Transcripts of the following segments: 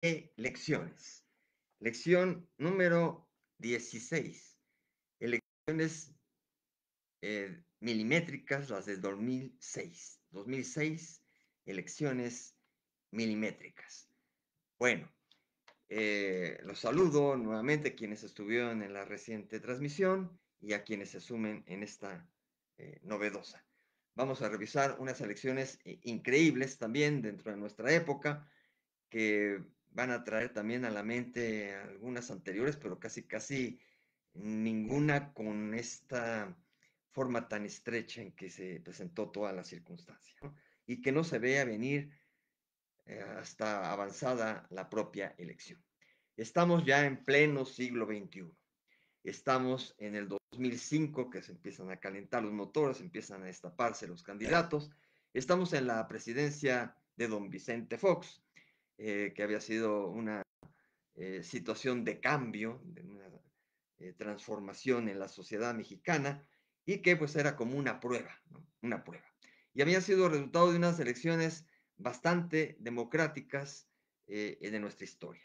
Elecciones. Lección número 16. Elecciones milimétricas, las de 2006. 2006, elecciones milimétricas. Bueno, los saludo nuevamente a quienes estuvieron en la reciente transmisión y a quienes se sumen en esta novedosa. Vamos a revisar unas elecciones increíbles también dentro de nuestra época, que van a traer también a la mente algunas anteriores, pero casi ninguna con esta forma tan estrecha en que se presentó toda la circunstancia, ¿no? Y que no se vea venir hasta avanzada la propia elección. Estamos ya en pleno siglo XXI. Estamos en el 2005, que se empiezan a calentar los motores, empiezan a destaparse los candidatos. Estamos en la presidencia de don Vicente Fox, que había sido una situación de cambio, de una transformación en la sociedad mexicana, y que pues era como una prueba, ¿no? Una prueba. Y había sido resultado de unas elecciones bastante democráticas de nuestra historia.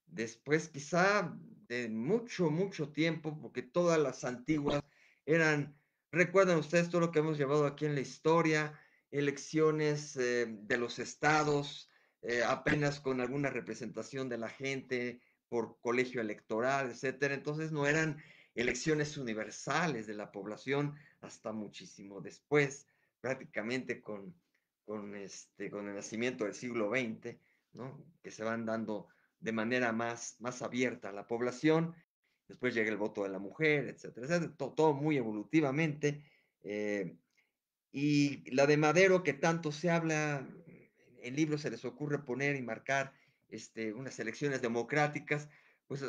Después quizá de mucho tiempo, porque todas las antiguas eran, recuerdan ustedes todo lo que hemos llevado aquí en la historia, elecciones de los estados, apenas con alguna representación de la gente por colegio electoral, etcétera. Entonces no eran elecciones universales de la población hasta muchísimo después, prácticamente con el nacimiento del siglo XX, ¿no? Que se van dando de manera más abierta a la población. Después llega el voto de la mujer, etcétera, etcétera, todo muy evolutivamente. Y la de Madero, que tanto se habla, en libros se les ocurre poner y marcar unas elecciones democráticas, pues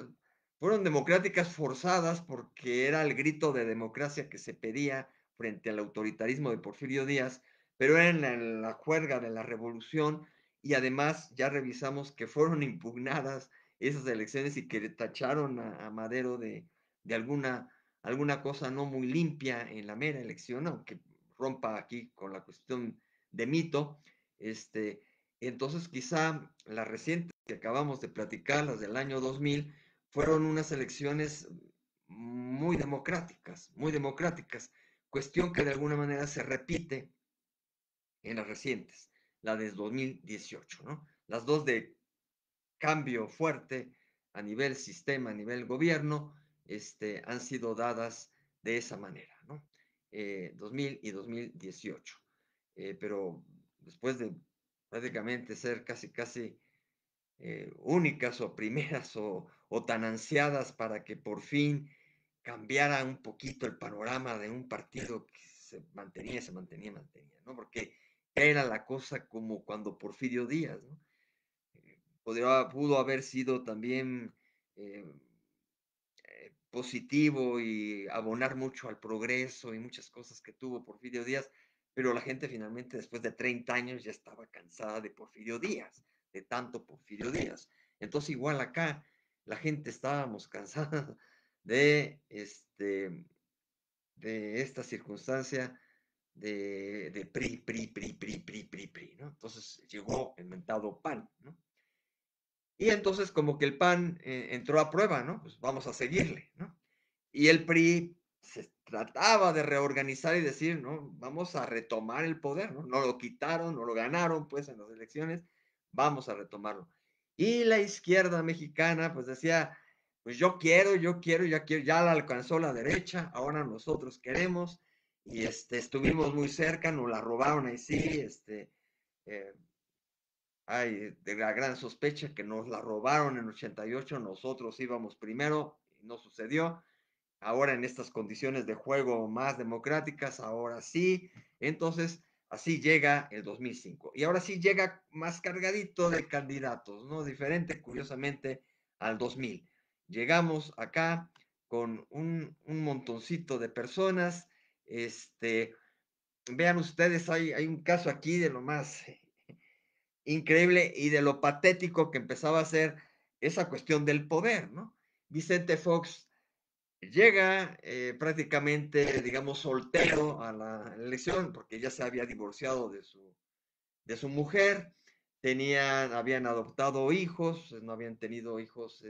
fueron democráticas forzadas porque era el grito de democracia que se pedía frente al autoritarismo de Porfirio Díaz, pero era en la juerga de la revolución y además ya revisamos que fueron impugnadas esas elecciones y que le tacharon a Madero de alguna cosa no muy limpia en la mera elección, aunque rompa aquí con la cuestión de mito. Este, entonces, quizá las recientes que acabamos de platicar, las del año 2000, fueron unas elecciones muy democráticas, cuestión que de alguna manera se repite en las recientes, la de 2018, ¿no? Las dos de cambio fuerte a nivel sistema, a nivel gobierno, han sido dadas de esa manera, ¿no? 2000 y 2018. Pero después de prácticamente ser casi únicas o primeras o tan ansiadas para que por fin cambiara un poquito el panorama de un partido que se mantenía, ¿no? Porque era la cosa como cuando Porfirio Díaz, ¿no? Pudo haber sido también eh, positivo y abonar mucho al progreso y muchas cosas que tuvo Porfirio Díaz, pero la gente finalmente después de 30 años ya estaba cansada de Porfirio Díaz, de tanto Porfirio Díaz. Entonces igual acá la gente estábamos cansada de, de esta circunstancia de PRI, ¿no? Entonces llegó el mentado PAN, ¿no? Y entonces como que el PAN entró a prueba, ¿no? Pues vamos a seguirle, ¿no? Y el PRI se trataba de reorganizar y decir, ¿no? Vamos a retomar el poder, ¿no? No lo quitaron, no lo ganaron, pues, en las elecciones, vamos a retomarlo. Y la izquierda mexicana, pues, decía, pues ya la alcanzó la derecha, ahora nosotros queremos, y estuvimos muy cerca, nos la robaron ahí sí, eh, hay de la gran sospecha que nos la robaron en 88, nosotros íbamos primero, y no sucedió. Ahora en estas condiciones de juego más democráticas, ahora sí. Entonces, así llega el 2005. Y ahora sí llega más cargadito de candidatos, ¿no? Diferente, curiosamente, al 2000. Llegamos acá con un montoncito de personas. Vean ustedes, hay un caso aquí de lo más increíble y de lo patético que empezaba a ser esa cuestión del poder, ¿no? Vicente Fox llega prácticamente, digamos, soltero a la elección, porque ya se había divorciado de su mujer, habían adoptado hijos, no habían tenido hijos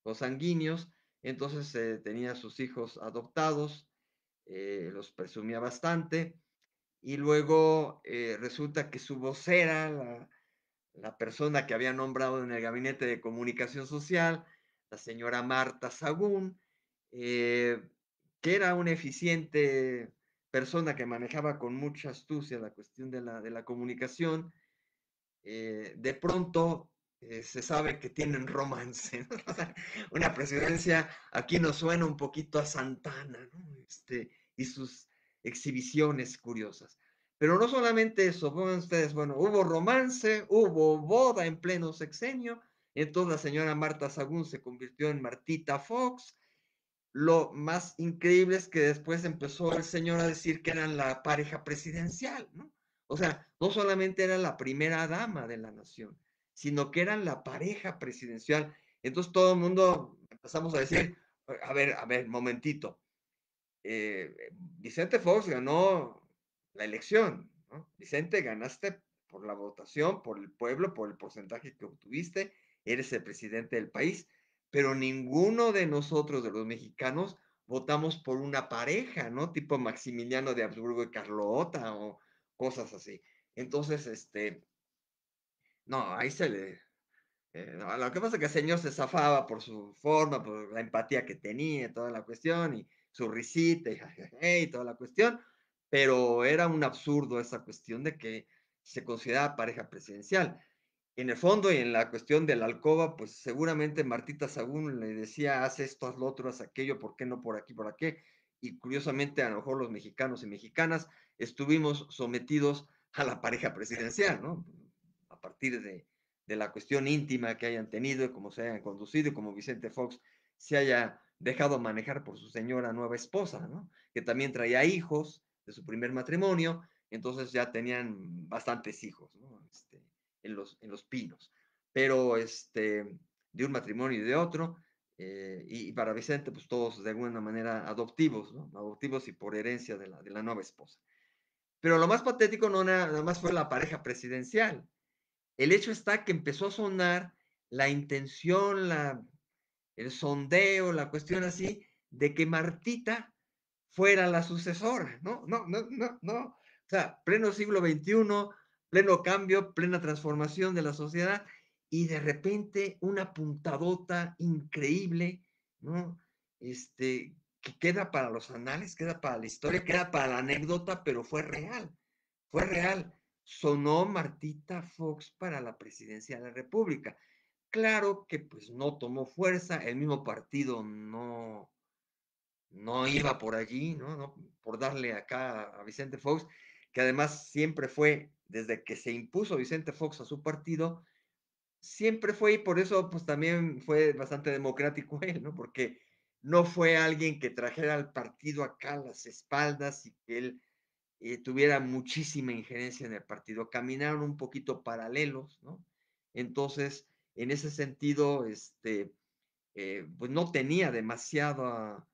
consanguíneos, entonces tenía sus hijos adoptados, los presumía bastante, y luego resulta que su vocera, la persona que había nombrado en el gabinete de comunicación social, la señora Marta Sagún, eh, que era una eficiente persona que manejaba con mucha astucia la cuestión de la comunicación, de pronto se sabe que tienen romance, ¿no? Una presidencia aquí nos suena un poquito a Santana, ¿no? Y sus exhibiciones curiosas. Pero no solamente eso, vean ustedes, bueno, hubo romance, hubo boda en pleno sexenio, entonces la señora Marta Sagún se convirtió en Martita Fox. Lo más increíble es que después empezó el señor a decir que eran la pareja presidencial, ¿no? O sea, no solamente era la primera dama de la nación, sino que eran la pareja presidencial. Entonces todo el mundo empezamos a decir, a ver, momentito, Vicente Fox ganó la elección, ¿no? Vicente, ganaste por la votación, por el pueblo, por el porcentaje que obtuviste, eres el presidente del país, pero ninguno de nosotros, de los mexicanos, votamos por una pareja, ¿no? Tipo Maximiliano de Habsburgo y Carlota o cosas así. Entonces, no, ahí se le, no, lo que pasa es que el señor se zafaba por su forma, por la empatía que tenía, toda la cuestión, y su risita, y, jajaja, y toda la cuestión, pero era un absurdo esa cuestión de que se consideraba pareja presidencial. En el fondo y en la cuestión de la alcoba, pues seguramente Martita Sagún le decía, haz esto, haz lo otro, haz aquello, ¿por qué no por aquí, por aquí? Y curiosamente, a lo mejor los mexicanos y mexicanas estuvimos sometidos a la pareja presidencial, ¿no? A partir de la cuestión íntima que hayan tenido, cómo se hayan conducido, y como Vicente Fox se haya dejado manejar por su señora nueva esposa, ¿no? Que también traía hijos de su primer matrimonio, entonces ya tenían bastantes hijos, ¿no? En los pinos. Pero de un matrimonio y de otro, y para Vicente, pues todos de alguna manera adoptivos, ¿no? Adoptivos y por herencia de la nueva esposa. Pero lo más patético no nada más fue la pareja presidencial. El hecho está que empezó a sonar la intención, el sondeo, la cuestión así, de que Martita fuera la sucesora, ¿no? No, no, no, no. O sea, pleno siglo XXI, pleno cambio, plena transformación de la sociedad, y de repente una puntadota increíble, ¿no? Que queda para los anales, queda para la historia, queda para la anécdota, pero fue real, fue real. Sonó Martita Fox para la presidencia de la República. Claro que pues no tomó fuerza, el mismo partido no iba por allí, ¿no? No por darle acá a Vicente Fox, que además siempre fue, desde que se impuso Vicente Fox a su partido, siempre fue, y por eso pues también fue bastante democrático él, ¿no? Porque no fue alguien que trajera al partido acá a las espaldas y que él tuviera muchísima injerencia en el partido. Caminaron un poquito paralelos, ¿no? Entonces, en ese sentido, pues no tenía demasiada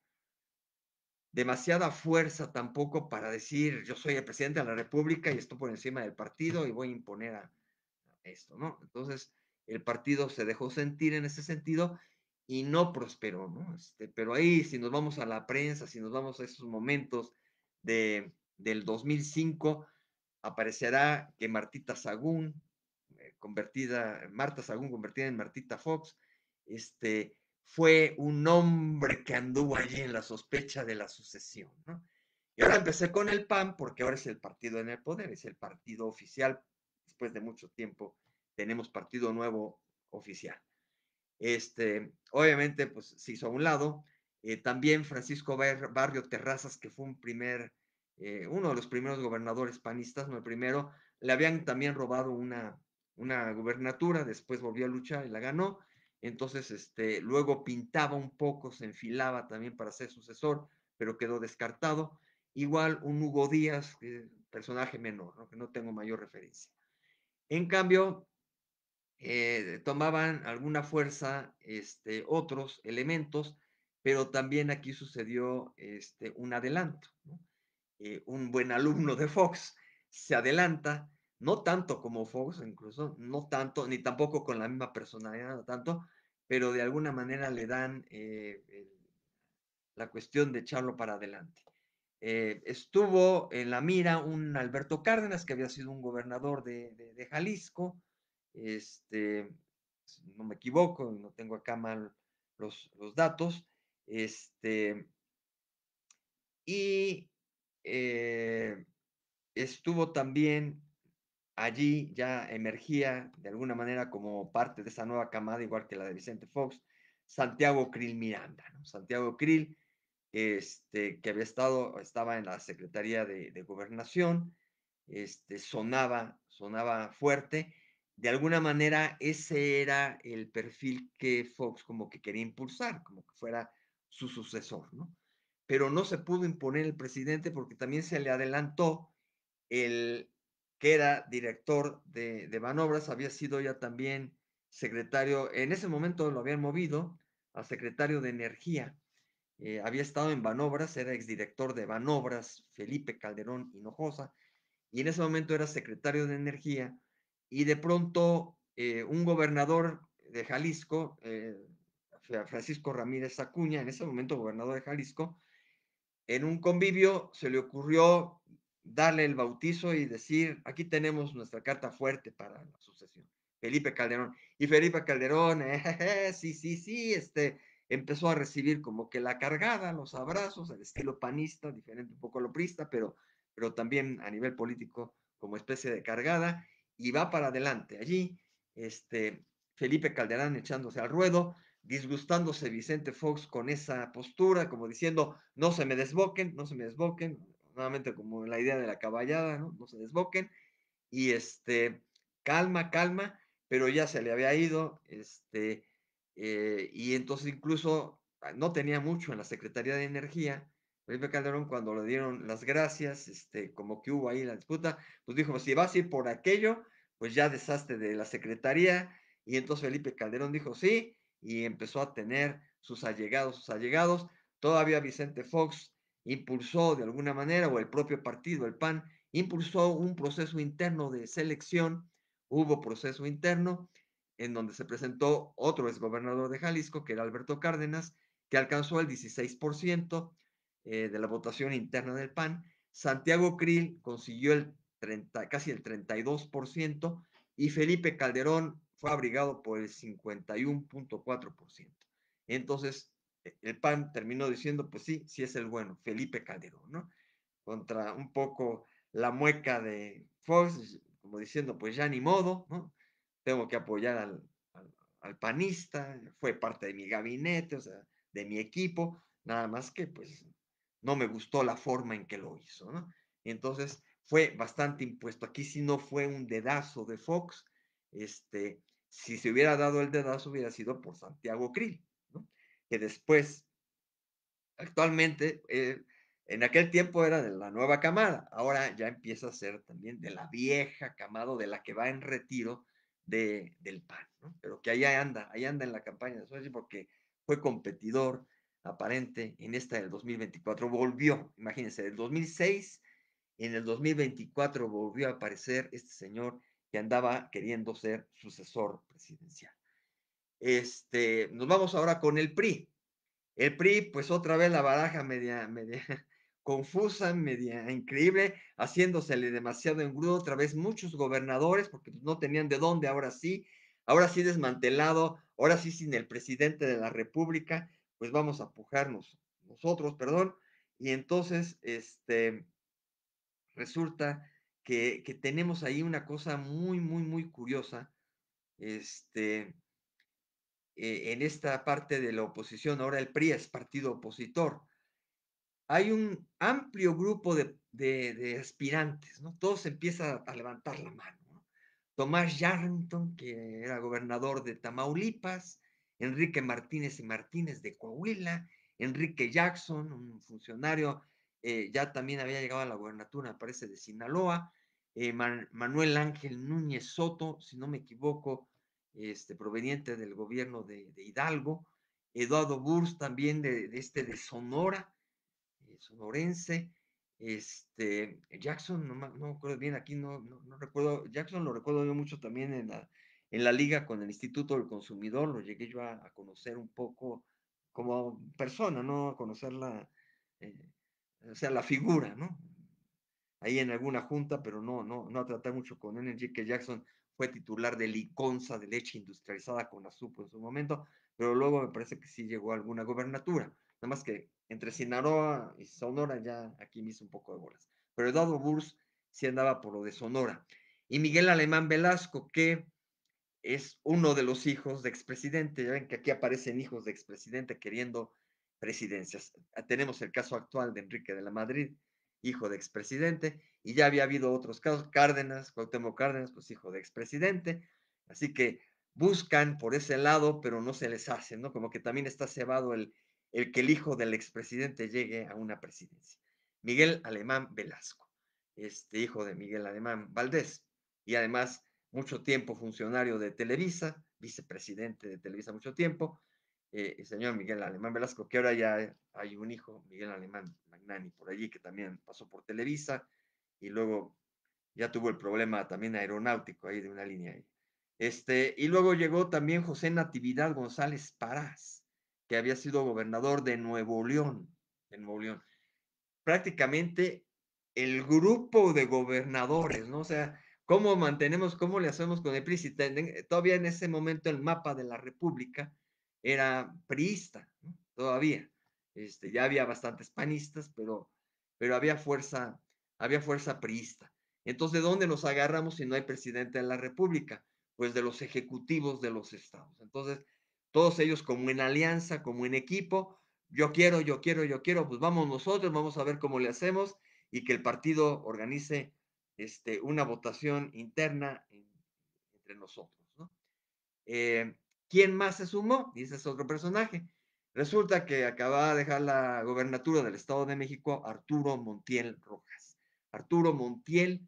fuerza tampoco para decir yo soy el presidente de la República y estoy por encima del partido y voy a imponer a esto, ¿no? Entonces, el partido se dejó sentir en ese sentido y no prosperó, ¿no? Pero ahí, si nos vamos a la prensa, si nos vamos a esos momentos del 2005, aparecerá que Marta Sagún, convertida en Martita Fox, fue un hombre que anduvo allí en la sospecha de la sucesión, ¿no? Y ahora empecé con el PAN porque ahora es el partido en el poder, es el partido oficial. Después de mucho tiempo tenemos partido nuevo oficial. Obviamente, pues se hizo a un lado. También Francisco Barrio Terrazas, que fue uno de los primeros gobernadores panistas, no el primero, le habían también robado una gubernatura, después volvió a luchar y la ganó. Entonces, luego pintaba un poco, se enfilaba también para ser sucesor, pero quedó descartado. Igual un Hugo Díaz, personaje menor, ¿no? Que no tengo mayor referencia. En cambio, tomaban alguna fuerza otros elementos, pero también aquí sucedió un adelanto, ¿no? Un buen alumno de Fox se adelanta, no tanto como Fox, incluso, no tanto, ni tampoco con la misma personalidad, no tanto, pero de alguna manera le dan la cuestión de echarlo para adelante. Estuvo en la mira un Alberto Cárdenas, que había sido un gobernador de Jalisco, si no me equivoco, no tengo acá mal los datos, y eh, estuvo también allí, ya emergía de alguna manera como parte de esa nueva camada, igual que la de Vicente Fox, Santiago Krill Miranda, ¿no? Santiago Krill, que estaba en la Secretaría de Gobernación, sonaba fuerte. De alguna manera, ese era el perfil que Fox como que quería impulsar, como que fuera su sucesor, ¿no? Pero no se pudo imponer el presidente porque también se le adelantó el que era director de Banobras, había sido ya también secretario, en ese momento lo habían movido a secretario de Energía, había estado en Banobras, era exdirector de Banobras, Felipe Calderón Hinojosa, y en ese momento era secretario de Energía, y de pronto un gobernador de Jalisco, Francisco Ramírez Acuña, en ese momento gobernador de Jalisco, en un convivio se le ocurrió darle el bautizo y decir, aquí tenemos nuestra carta fuerte para la sucesión, Felipe Calderón. Y Felipe Calderón, sí, sí, sí, empezó a recibir como que la cargada, los abrazos, el estilo panista, diferente un poco a lo prista, pero también a nivel político como especie de cargada, y va para adelante. Allí, Felipe Calderón echándose al ruedo, disgustándose Vicente Fox con esa postura, como diciendo, no se me desboquen, no se me desboquen, nuevamente como la idea de la caballada, ¿no? No se desboquen, y calma, calma, pero ya se le había ido, y entonces incluso no tenía mucho en la Secretaría de Energía. Felipe Calderón, cuando le dieron las gracias, como que hubo ahí la disputa, pues dijo, si vas a ir por aquello, pues ya deshazte de la Secretaría, y entonces Felipe Calderón dijo sí, y empezó a tener sus allegados. Todavía Vicente Fox impulsó de alguna manera, o el propio partido, el PAN, impulsó un proceso interno de selección, hubo proceso interno en donde se presentó otro exgobernador de Jalisco, que era Alberto Cárdenas, que alcanzó el 16% de la votación interna del PAN. Santiago Krill consiguió casi el 32% y Felipe Calderón fue abrigado por el 51.4%. Entonces, el PAN terminó diciendo, pues sí, sí es el bueno, Felipe Calderón, ¿no? Contra un poco la mueca de Fox, como diciendo, pues ya ni modo, ¿no? Tengo que apoyar al panista, fue parte de mi gabinete, o sea, de mi equipo, nada más que pues no me gustó la forma en que lo hizo, ¿no? Y entonces fue bastante impuesto. Aquí sí no fue un dedazo de Fox, si se hubiera dado el dedazo hubiera sido por Santiago Krill, ¿no? Que después actualmente, en aquel tiempo era de la nueva camada, ahora ya empieza a ser también de la vieja camada, de la que va en retiro del PAN, ¿no? Pero que ahí anda en la campaña de Xochitl porque fue competidor aparente en esta del 2024. Volvió, imagínense, del 2006, en el 2024 volvió a aparecer este señor que andaba queriendo ser sucesor presidencial. Nos vamos ahora con el PRI. El PRI, pues otra vez la baraja media confusa, media increíble, haciéndosele demasiado engrudo, otra vez muchos gobernadores, porque pues, no tenían de dónde, ahora sí desmantelado, ahora sí sin el presidente de la República, pues vamos a pujarnos nosotros, perdón, y entonces, resulta que tenemos ahí una cosa muy, muy, muy curiosa, este, en esta parte de la oposición, ahora el PRI es partido opositor, hay un amplio grupo de aspirantes, ¿no? Todos empiezan a levantar la mano, ¿no? Tomás Yarrington, que era gobernador de Tamaulipas, Enrique Martínez y Martínez de Coahuila, Enrique Jackson, un funcionario, ya también había llegado a la gobernatura, me parece, de Sinaloa, Manuel Ángel Núñez Soto, si no me equivoco, proveniente del gobierno de Hidalgo, Eduardo Burs también de Sonora, sonorense, Jackson, no me acuerdo bien, aquí no recuerdo, Jackson lo recuerdo yo mucho también en la liga con el Instituto del Consumidor, lo llegué yo a conocer un poco como persona, ¿no? A conocerla, eh, o sea, la figura, ¿no? Ahí en alguna junta, pero no a tratar mucho con él. Enrique Jackson fue titular de Liconza, de leche industrializada con Azupo en su momento, pero luego me parece que sí llegó a alguna gobernatura, nada más que entre Sinaloa y Sonora ya aquí me hizo un poco de bolas. Pero Eduardo Burs sí andaba por lo de Sonora. Y Miguel Alemán Velasco, que es uno de los hijos de expresidente. Ya ven que aquí aparecen hijos de expresidente queriendo presidencias. Tenemos el caso actual de Enrique de la Madrid, hijo de expresidente, y ya había habido otros casos. Cárdenas, Cuauhtémoc Cárdenas, pues hijo de expresidente. Así que buscan por ese lado, pero no se les hace, ¿no? Como que también está cebado el que el hijo del expresidente llegue a una presidencia. Miguel Alemán Velasco, hijo de Miguel Alemán Valdés, y además mucho tiempo funcionario de Televisa, vicepresidente de Televisa mucho tiempo, el señor Miguel Alemán Velasco, que ahora ya hay un hijo, Miguel Alemán Magnani, por allí, que también pasó por Televisa, y luego ya tuvo el problema también aeronáutico ahí de una línea ahí. Y luego llegó también José Natividad González Parás, que había sido gobernador de Nuevo León, en Nuevo León. Prácticamente el grupo de gobernadores, ¿no? O sea, ¿cómo mantenemos, cómo le hacemos con el PRI? Si todavía en ese momento el mapa de la República era priista, ¿no? Todavía. Ya había bastantes panistas, pero había fuerza priista. Entonces, ¿de dónde nos agarramos si no hay presidente de la República? Pues de los ejecutivos de los estados. Entonces, todos ellos como en alianza, como en equipo, yo quiero, pues vamos nosotros, vamos a ver cómo le hacemos y que el partido organice una votación interna entre nosotros, ¿no? Eh, ¿Quién más se sumó? Y ese es otro personaje. Resulta que acababa de dejar la gobernatura del Estado de México Arturo Montiel Rojas. Arturo Montiel,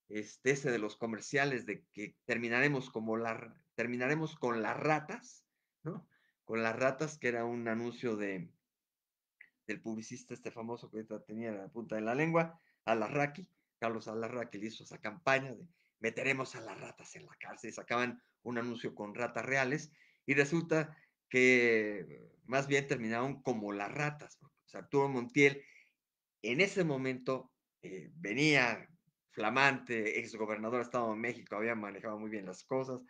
ese de los comerciales de que terminaremos con las ratas, ¿no? Con las ratas, que era un anuncio del publicista famoso que ahorita tenía la punta de la lengua, Alarraqui, Carlos Alarraqui le hizo esa campaña de meteremos a las ratas en la cárcel, y sacaban un anuncio con ratas reales, y resulta que más bien terminaron como las ratas, porque o sea, Arturo Montiel en ese momento venía flamante, ex gobernador del Estado de México, había manejado muy bien las cosas,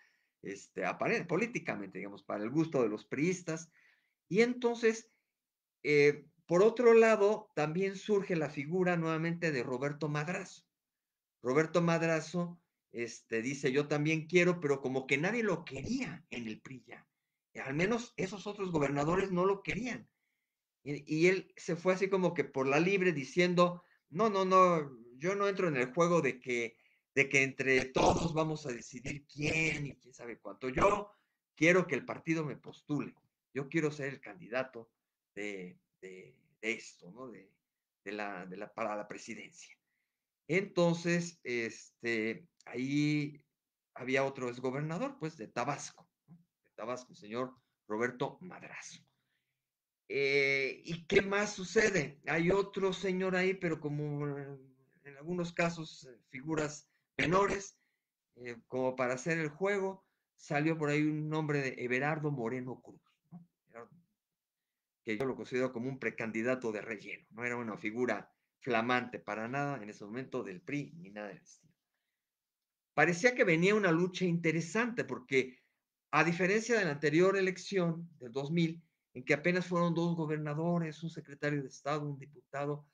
políticamente, digamos, para el gusto de los priistas, y entonces por otro lado, también surge la figura nuevamente de Roberto Madrazo. Roberto Madrazo dice, yo también quiero, pero como que nadie lo quería en el PRI ya. Al menos esos otros gobernadores no lo querían. Y él se fue así como que por la libre diciendo, no, yo no entro en el juego de que entre todos vamos a decidir quién y quién sabe cuánto. Yo quiero que el partido me postule. Yo quiero ser el candidato de esto, ¿no? Para la presidencia. Entonces, ahí había otro exgobernador, pues, de Tabasco, ¿no? De Tabasco, el señor Roberto Madrazo. ¿Y qué más sucede? Hay otro señor ahí, pero como en algunos casos figuras menores, como para hacer el juego, salió por ahí un nombre de Everardo Moreno Cruz, ¿no? Que yo lo considero como un precandidato de relleno, no era una figura flamante para nada en ese momento del PRI ni nada del estilo. Parecía que venía una lucha interesante porque a diferencia de la anterior elección del 2000, en que apenas fueron dos gobernadores, un secretario de Estado, un diputado,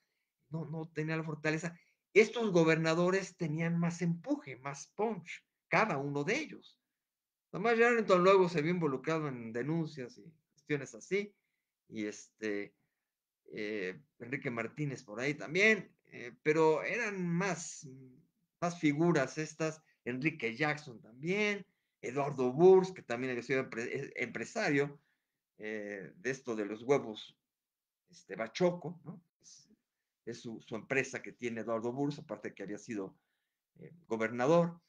no tenía la fortaleza. Estos gobernadores tenían más empuje, más punch, cada uno de ellos. Tomás Yarrington luego se vio involucrado en denuncias y cuestiones así, y Enrique Martínez por ahí también, pero eran más figuras estas, Enrique Jackson también, Eduardo Burs, que también había sido empresario de esto de los huevos Bachoco, ¿no? Es su empresa que tiene Eduardo Burs, aparte que había sido gobernador,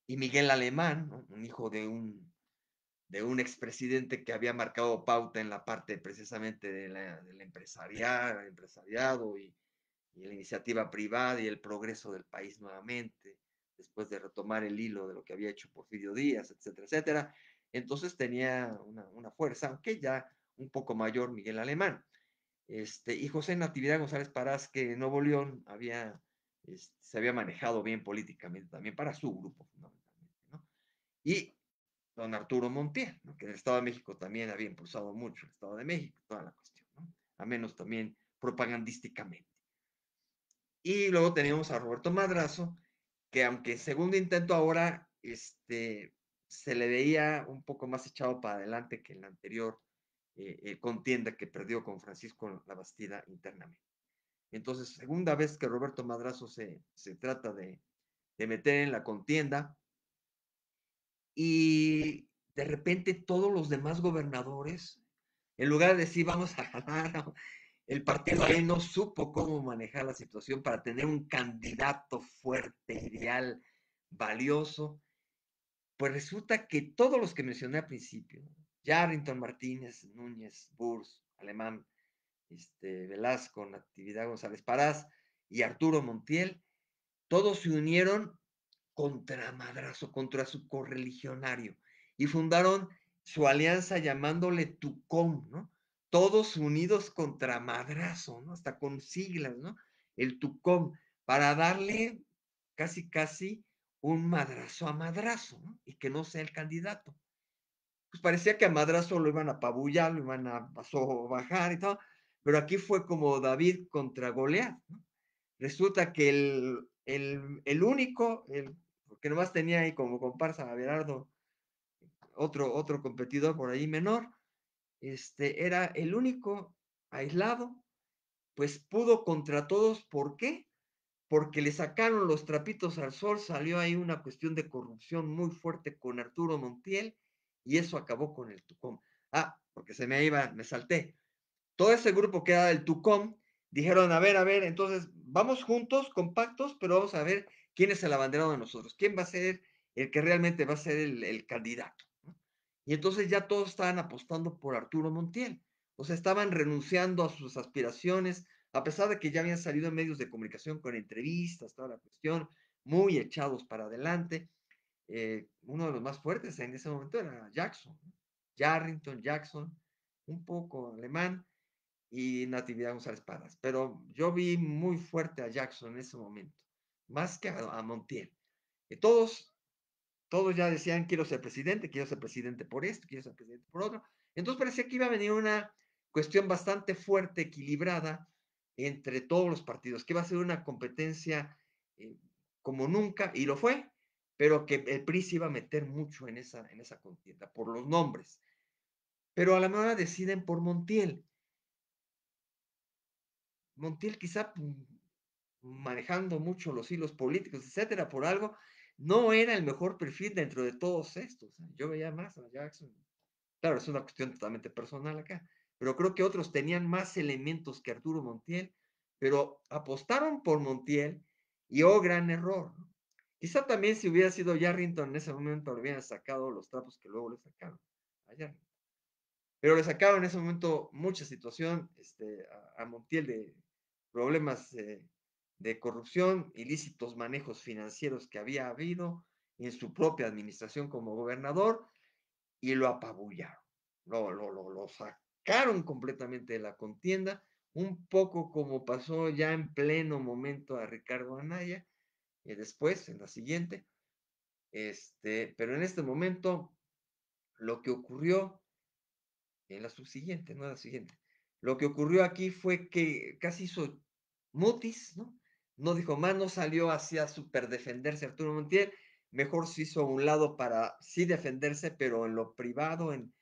y Miguel Alemán, ¿no? Un hijo de un expresidente que había marcado pauta en la parte precisamente del empresariado y la iniciativa privada y el progreso del país nuevamente, después de retomar el hilo de lo que había hecho Porfirio Díaz, etcétera, etcétera. Entonces tenía una fuerza, aunque ya un poco mayor Miguel Alemán. Y José Natividad González Parás, que en Nuevo León se había manejado bien políticamente también para su grupo, fundamentalmente, ¿no? Y don Arturo Montiel, ¿no? Que en el Estado de México también había impulsado mucho el Estado de México, toda la cuestión, ¿no? A menos también propagandísticamente. Y luego teníamos a Roberto Madrazo, que aunque en segundo intento ahora se le veía un poco más echado para adelante que en la anterior contienda que perdió con Francisco Labastida internamente. Entonces, segunda vez que Roberto Madrazo se trata de meter en la contienda y de repente todos los demás gobernadores, en lugar de decir vamos a ganar, el partido ahí no supo cómo manejar la situación para tener un candidato fuerte, ideal, valioso. Pues resulta que todos los que mencioné al principio, Yarrington, Martínez, Núñez, Burs, Alemán, Velasco, Natividad González Parás y Arturo Montiel, todos se unieron contra Madrazo, contra su correligionario, y fundaron su alianza llamándole TUCOM, ¿no? Todos unidos contra Madrazo, ¿no? Hasta con siglas, ¿no? El TUCOM, para darle casi, casi un madrazo a Madrazo, ¿no? Y que no sea el candidato. Pues parecía que a Madrazo lo iban a apabullar, lo iban a bajar y todo, pero aquí fue como David contra Goliat, ¿no? Resulta que el único, porque nomás tenía ahí como comparsa a Berardo, otro competidor por ahí menor, era el único aislado, pues pudo contra todos. ¿Por qué? Porque le sacaron los trapitos al sol, salió ahí una cuestión de corrupción muy fuerte con Arturo Montiel y eso acabó con el Tucum. Ah, porque me salté. Todo ese grupo que era del Tucum dijeron, a ver, entonces vamos juntos, compactos, pero vamos a ver quién es el abanderado de nosotros, quién va a ser el que realmente va a ser el candidato, ¿no? Y entonces ya todos estaban apostando por Arturo Montiel, o sea, estaban renunciando a sus aspiraciones, a pesar de que ya habían salido en medios de comunicación con entrevistas, toda la cuestión, muy echados para adelante. Uno de los más fuertes en ese momento era Jackson, ¿no? Yarrington, Jackson, un poco alemán, y Natividad González Parás. Pero yo vi muy fuerte a Jackson en ese momento, más que a Montiel. Y todos ya decían, quiero ser presidente por esto, quiero ser presidente por otro. Entonces parecía que iba a venir una cuestión bastante fuerte, equilibrada entre todos los partidos, que iba a ser una competencia eh, como nunca, y lo fue, pero que el PRI se iba a meter mucho en esa contienda por los nombres. Pero a la hora deciden por Montiel. Montiel quizá manejando mucho los hilos políticos, etcétera, por algo, no era el mejor perfil dentro de todos estos. Yo veía más a Jackson. Claro, es una cuestión totalmente personal acá, pero creo que otros tenían más elementos que Arturo Montiel, pero apostaron por Montiel y oh, gran error, ¿no? Quizá también si hubiera sido Yarrington en ese momento, le hubieran sacado los trapos que luego le sacaron a Yarrington. Pero le sacaron en ese momento mucha situación a Montiel de problemas de corrupción, ilícitos manejos financieros que había habido en su propia administración como gobernador y lo apabullaron. Lo sacaron completamente de la contienda, un poco como pasó ya en pleno momento a Ricardo Anaya, y después, en la siguiente, pero en este momento lo que ocurrió en la subsiguiente, no la siguiente. Lo que ocurrió aquí fue que casi hizo mutis, ¿no? No dijo más, no salió hacia super defenderse Arturo Montiel, mejor se hizo a un lado para sí defenderse, pero en lo privado, en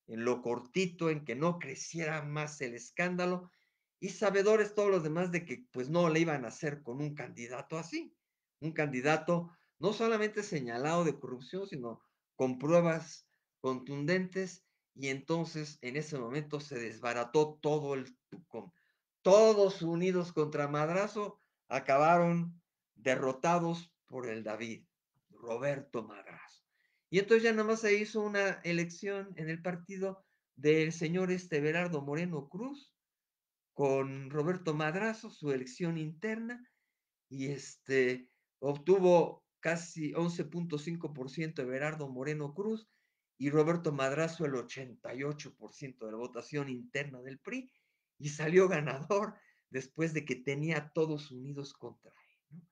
lo cortito, en que no creciera más el escándalo, y sabedores todos los demás de que pues no le iban a hacer con un candidato así, un candidato no solamente señalado de corrupción, sino con pruebas contundentes, y entonces en ese momento se desbarató todo el Tucón. Todos unidos contra Madrazo acabaron derrotados por el David, Roberto Madrazo. Y entonces ya nada más se hizo una elección en el partido del señor Berardo Moreno Cruz, con Roberto Madrazo, su elección interna, y obtuvo casi 11.5% Everardo Moreno Cruz y Roberto Madrazo el 88% de la votación interna del PRI y salió ganador después de que tenía a todos unidos contra él, ¿no?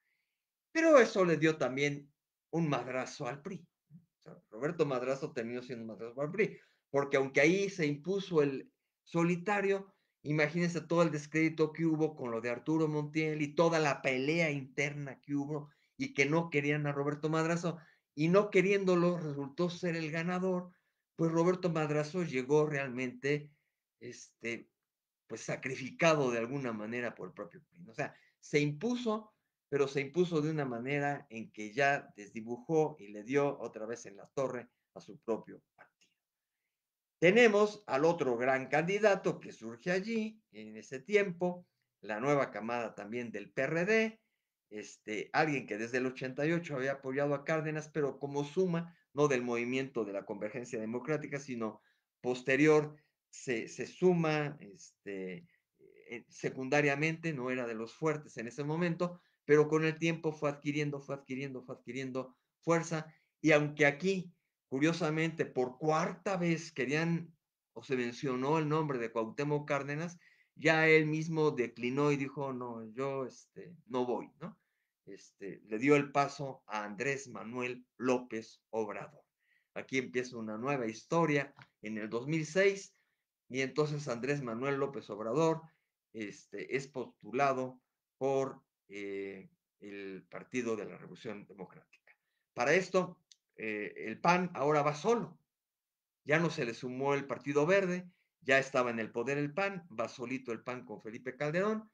Pero eso le dio también un madrazo al PRI. O sea, Roberto Madrazo terminó siendo un madrazo al PRI, porque aunque ahí se impuso el solitario, imagínense todo el descrédito que hubo con lo de Arturo Montiel y toda la pelea interna que hubo y que no querían a Roberto Madrazo y no queriéndolo resultó ser el ganador, pues Roberto Madrazo llegó realmente, pues sacrificado de alguna manera por el propio PRI. O sea, se impuso, pero se impuso de una manera en que ya desdibujó y le dio otra vez en la torre a su propio partido. Tenemos al otro gran candidato que surge allí en ese tiempo, la nueva camada también del PRD, alguien que desde el 88 había apoyado a Cárdenas, pero como suma, no del movimiento de la convergencia democrática, sino posterior, se suma secundariamente, no era de los fuertes en ese momento, pero con el tiempo fue adquiriendo fuerza, y aunque aquí curiosamente, por cuarta vez querían o se mencionó el nombre de Cuauhtémoc Cárdenas, ya él mismo declinó y dijo, no, yo no voy, ¿no? Le dio el paso a Andrés Manuel López Obrador. Aquí empieza una nueva historia en el 2006 y entonces Andrés Manuel López Obrador es postulado por el Partido de la Revolución Democrática. Para esto, el PAN ahora va solo, ya no se le sumó el Partido Verde, ya estaba en el poder el PAN, va solito el PAN con Felipe Calderón,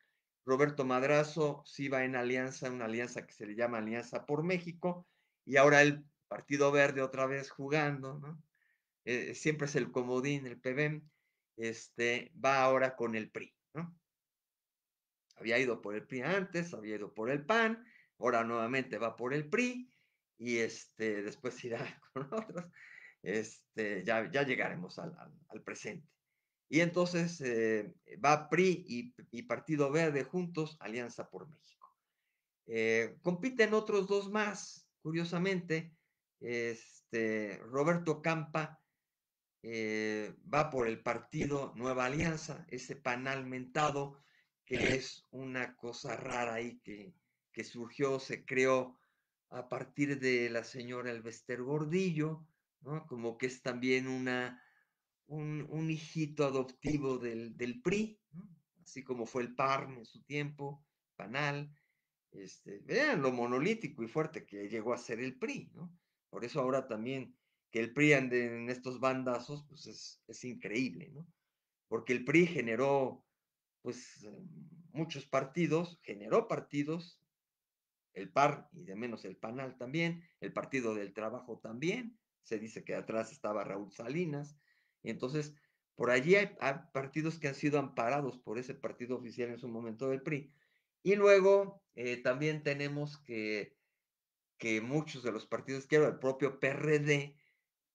Roberto Madrazo sí va en alianza, una alianza que se le llama Alianza por México, y ahora el Partido Verde otra vez jugando, ¿no? Siempre es el comodín, el PBM, va ahora con el PRI, ¿no? Había ido por el PRI antes, había ido por el PAN, ahora nuevamente va por el PRI, y después irá con otros. Ya llegaremos al presente. Y entonces va PRI y Partido Verde juntos, Alianza por México. Compiten otros dos más, curiosamente. Roberto Campa va por el partido Nueva Alianza, ese panal mentado, que es una cosa rara ahí que surgió, se creó a partir de la señora Elvester Gordillo, ¿no? Como que es también un hijito adoptivo del PRI, ¿no? Así como fue el PARM en su tiempo, PANAL, vean lo monolítico y fuerte que llegó a ser el PRI, ¿no? Por eso ahora también que el PRI ande en estos bandazos, pues es increíble, ¿no? Porque el PRI generó, pues, muchos partidos, generó partidos, el PAR y de menos el PANAL también, el Partido del Trabajo también, se dice que atrás estaba Raúl Salinas, y entonces por allí hay partidos que han sido amparados por ese partido oficial en su momento del PRI. Y luego también tenemos que muchos de los partidos, que era el propio PRD,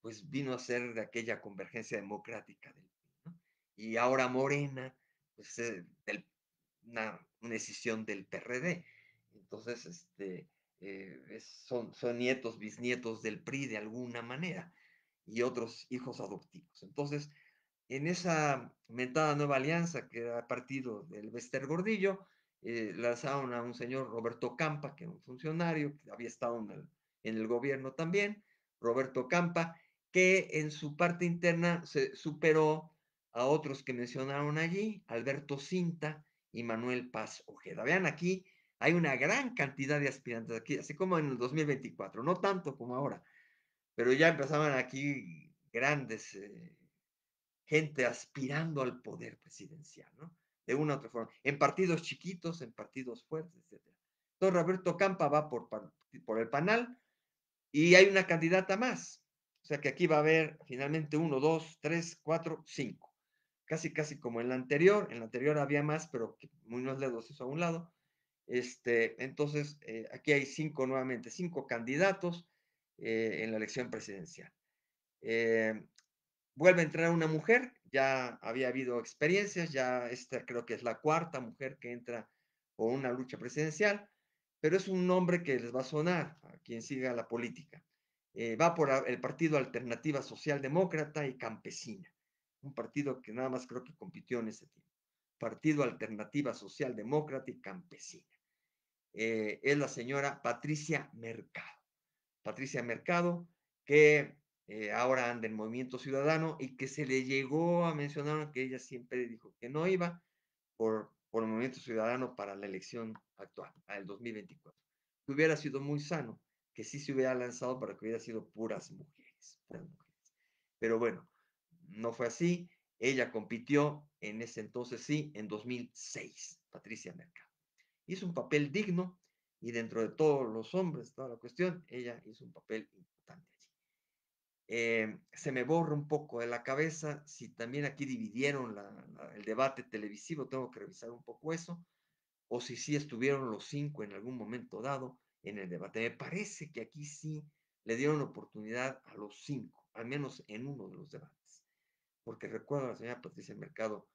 pues vino a ser de aquella convergencia democrática del PRI, ¿no? Y ahora Morena, pues una decisión del PRD. Entonces, son nietos, bisnietos del PRI de alguna manera y otros hijos adoptivos. Entonces, en esa mentada nueva alianza que era partido del Bester Gordillo, lanzaron a un señor Roberto Campa, que era un funcionario, que había estado en el gobierno también, Roberto Campa, que en su parte interna se superó a otros que mencionaron allí, Alberto Cinta y Manuel Paz Ojeda. Vean aquí, hay una gran cantidad de aspirantes aquí, así como en el 2024, no tanto como ahora, pero ya empezaban aquí grandes gente aspirando al poder presidencial, ¿no? De una u otra forma, en partidos chiquitos, en partidos fuertes, etcétera. Entonces Roberto Campa va por el panal y hay una candidata más. O sea que aquí va a haber finalmente 1, 2, 3, 4, 5. Casi, casi como en la anterior había más, pero muy más dedos hizo a un lado. Entonces, aquí hay 5 nuevamente, 5 candidatos en la elección presidencial. Vuelve a entrar una mujer, ya había habido experiencias, ya esta creo que es la cuarta mujer que entra por una lucha presidencial, pero es un nombre que les va a sonar a quien siga la política. Va por el Partido Alternativa Socialdemócrata y Campesina, un partido que nada más creo que compitió en ese tiempo. Partido Alternativa Socialdemócrata y Campesina. Es la señora Patricia Mercado. Patricia Mercado, que ahora anda en Movimiento Ciudadano y que se le llegó a mencionar que ella siempre dijo que no iba por el Movimiento Ciudadano para la elección actual, al 2024. Que hubiera sido muy sano, que sí se hubiera lanzado para que hubiera sido puras mujeres, puras mujeres. Pero bueno, no fue así. Ella compitió en ese entonces, sí, en 2006, Patricia Mercado. Hizo un papel digno y dentro de todos los hombres, toda la cuestión, ella hizo un papel importante allí. Se me borra un poco de la cabeza si también aquí dividieron el debate televisivo, tengo que revisar un poco eso, o si sí estuvieron los cinco en algún momento dado en el debate. Me parece que aquí sí le dieron oportunidad a los cinco, al menos en uno de los debates, porque recuerdo a la señora Patricia Mercado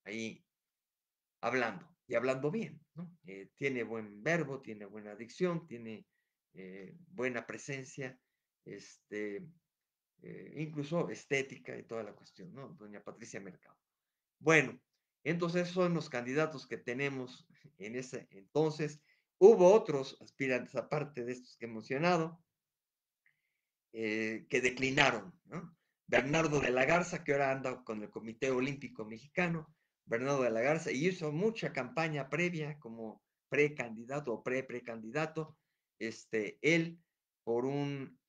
ahí hablando y hablando bien, ¿no? Tiene buen verbo, tiene buena dicción, tiene buena presencia, este, incluso estética y toda la cuestión, ¿no? Doña Patricia Mercado. Bueno, entonces son los candidatos que tenemos en ese entonces. Hubo otros aspirantes, aparte de estos que he mencionado, que declinaron, ¿no? Bernardo de la Garza, que ahora anda con el Comité Olímpico Mexicano, Bernardo de la Garza, y hizo mucha campaña previa como precandidato o pre-precandidato, él por un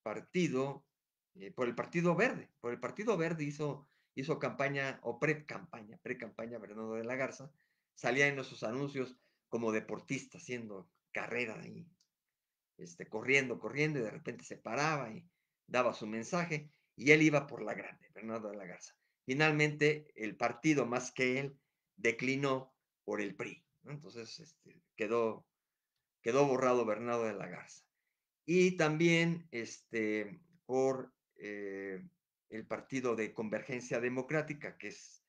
partido, por el Partido Verde hizo campaña o pre-campaña Bernardo de la Garza, salía en esos anuncios como deportista haciendo carrera ahí, corriendo, y de repente se paraba y daba su mensaje, y él iba por la grande, Bernardo de la Garza. Finalmente, el partido, más que él, declinó por el PRI, ¿no? Entonces, quedó borrado Bernardo de la Garza. Y también, por el partido de Convergencia Democrática, que es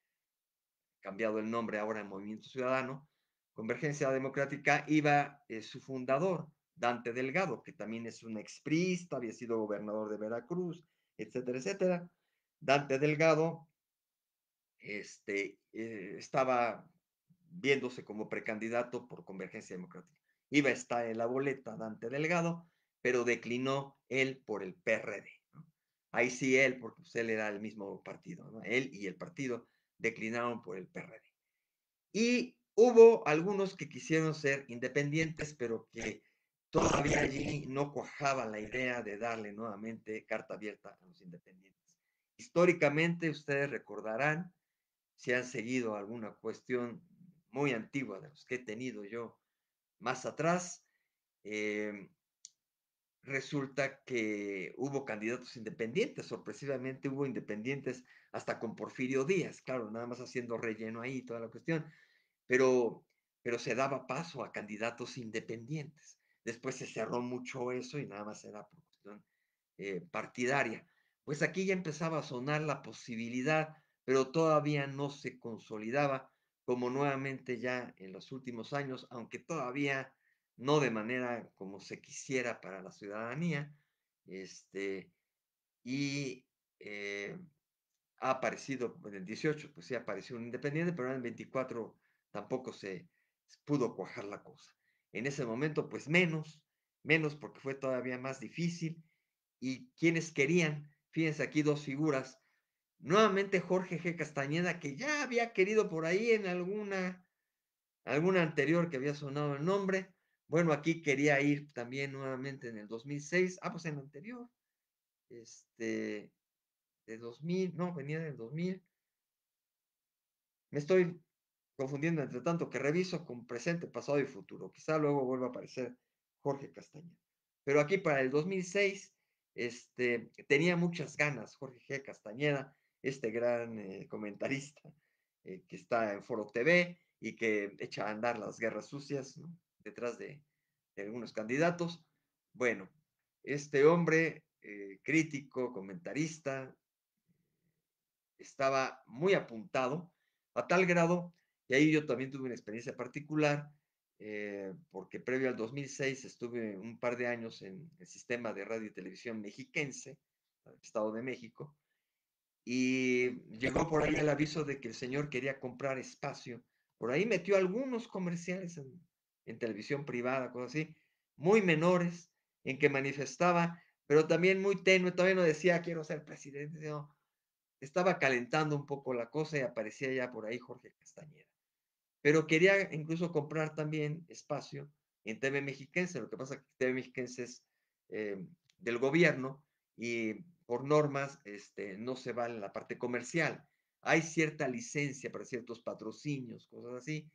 cambiado el nombre ahora en Movimiento Ciudadano, Convergencia Democrática, iba su fundador, Dante Delgado, que también es un expriista, había sido gobernador de Veracruz, etcétera, etcétera. Dante Delgado estaba viéndose como precandidato por Convergencia Democrática. Iba a estar en la boleta Dante Delgado, pero declinó él por el PRD, ¿no? Ahí sí él, porque pues, él era el mismo partido, ¿no? Él y el partido declinaron por el PRD. Y hubo algunos que quisieron ser independientes, pero que todavía allí no cuajaba la idea de darle nuevamente carta abierta a los independientes. Históricamente, ustedes recordarán, si han seguido alguna cuestión muy antigua de los que he tenido yo más atrás, eh, resulta que hubo candidatos independientes, sorpresivamente hubo independientes hasta con Porfirio Díaz, claro, nada más haciendo relleno ahí, toda la cuestión, pero, pero se daba paso a candidatos independientes. Después se cerró mucho eso y nada más era por cuestión partidaria. Pues aquí ya empezaba a sonar la posibilidad, pero todavía no se consolidaba como nuevamente ya en los últimos años, aunque todavía no de manera como se quisiera para la ciudadanía, y ha aparecido en el 18, pues sí apareció un independiente, pero en el 24 tampoco se pudo cuajar la cosa. En ese momento, pues menos porque fue todavía más difícil. Y quienes querían, fíjense aquí dos figuras, nuevamente Jorge G. Castañeda, que ya había querido por ahí en alguna anterior que había sonado el nombre. Bueno, aquí quería ir también nuevamente en el 2006. Pues en el anterior, de 2000, no, venía del 2000. Me estoy confundiendo entre tanto que reviso con presente, pasado y futuro. Quizá luego vuelva a aparecer Jorge Castañeda. Pero aquí para el 2006, tenía muchas ganas Jorge G. Castañeda, este gran comentarista que está en Foro TV y que echa a andar las guerras sucias, ¿no? Detrás de algunos candidatos. Bueno, este hombre crítico, comentarista, estaba muy apuntado, a tal grado, y ahí yo también tuve una experiencia particular, porque previo al 2006 estuve un par de años en el sistema de radio y televisión mexiquense, del Estado de México, y llegó por ahí el aviso de que el señor quería comprar espacio. Por ahí metió algunos comerciales en televisión privada, cosas así, muy menores, en que manifestaba, pero también muy tenue, todavía no decía quiero ser presidente, sino estaba calentando un poco la cosa y aparecía ya por ahí Jorge Castañeda. Pero quería incluso comprar también espacio en TV Mexiquense. Lo que pasa es que TV Mexiquense es del gobierno y por normas no se va en la parte comercial. Hay cierta licencia para ciertos patrocinios, cosas así,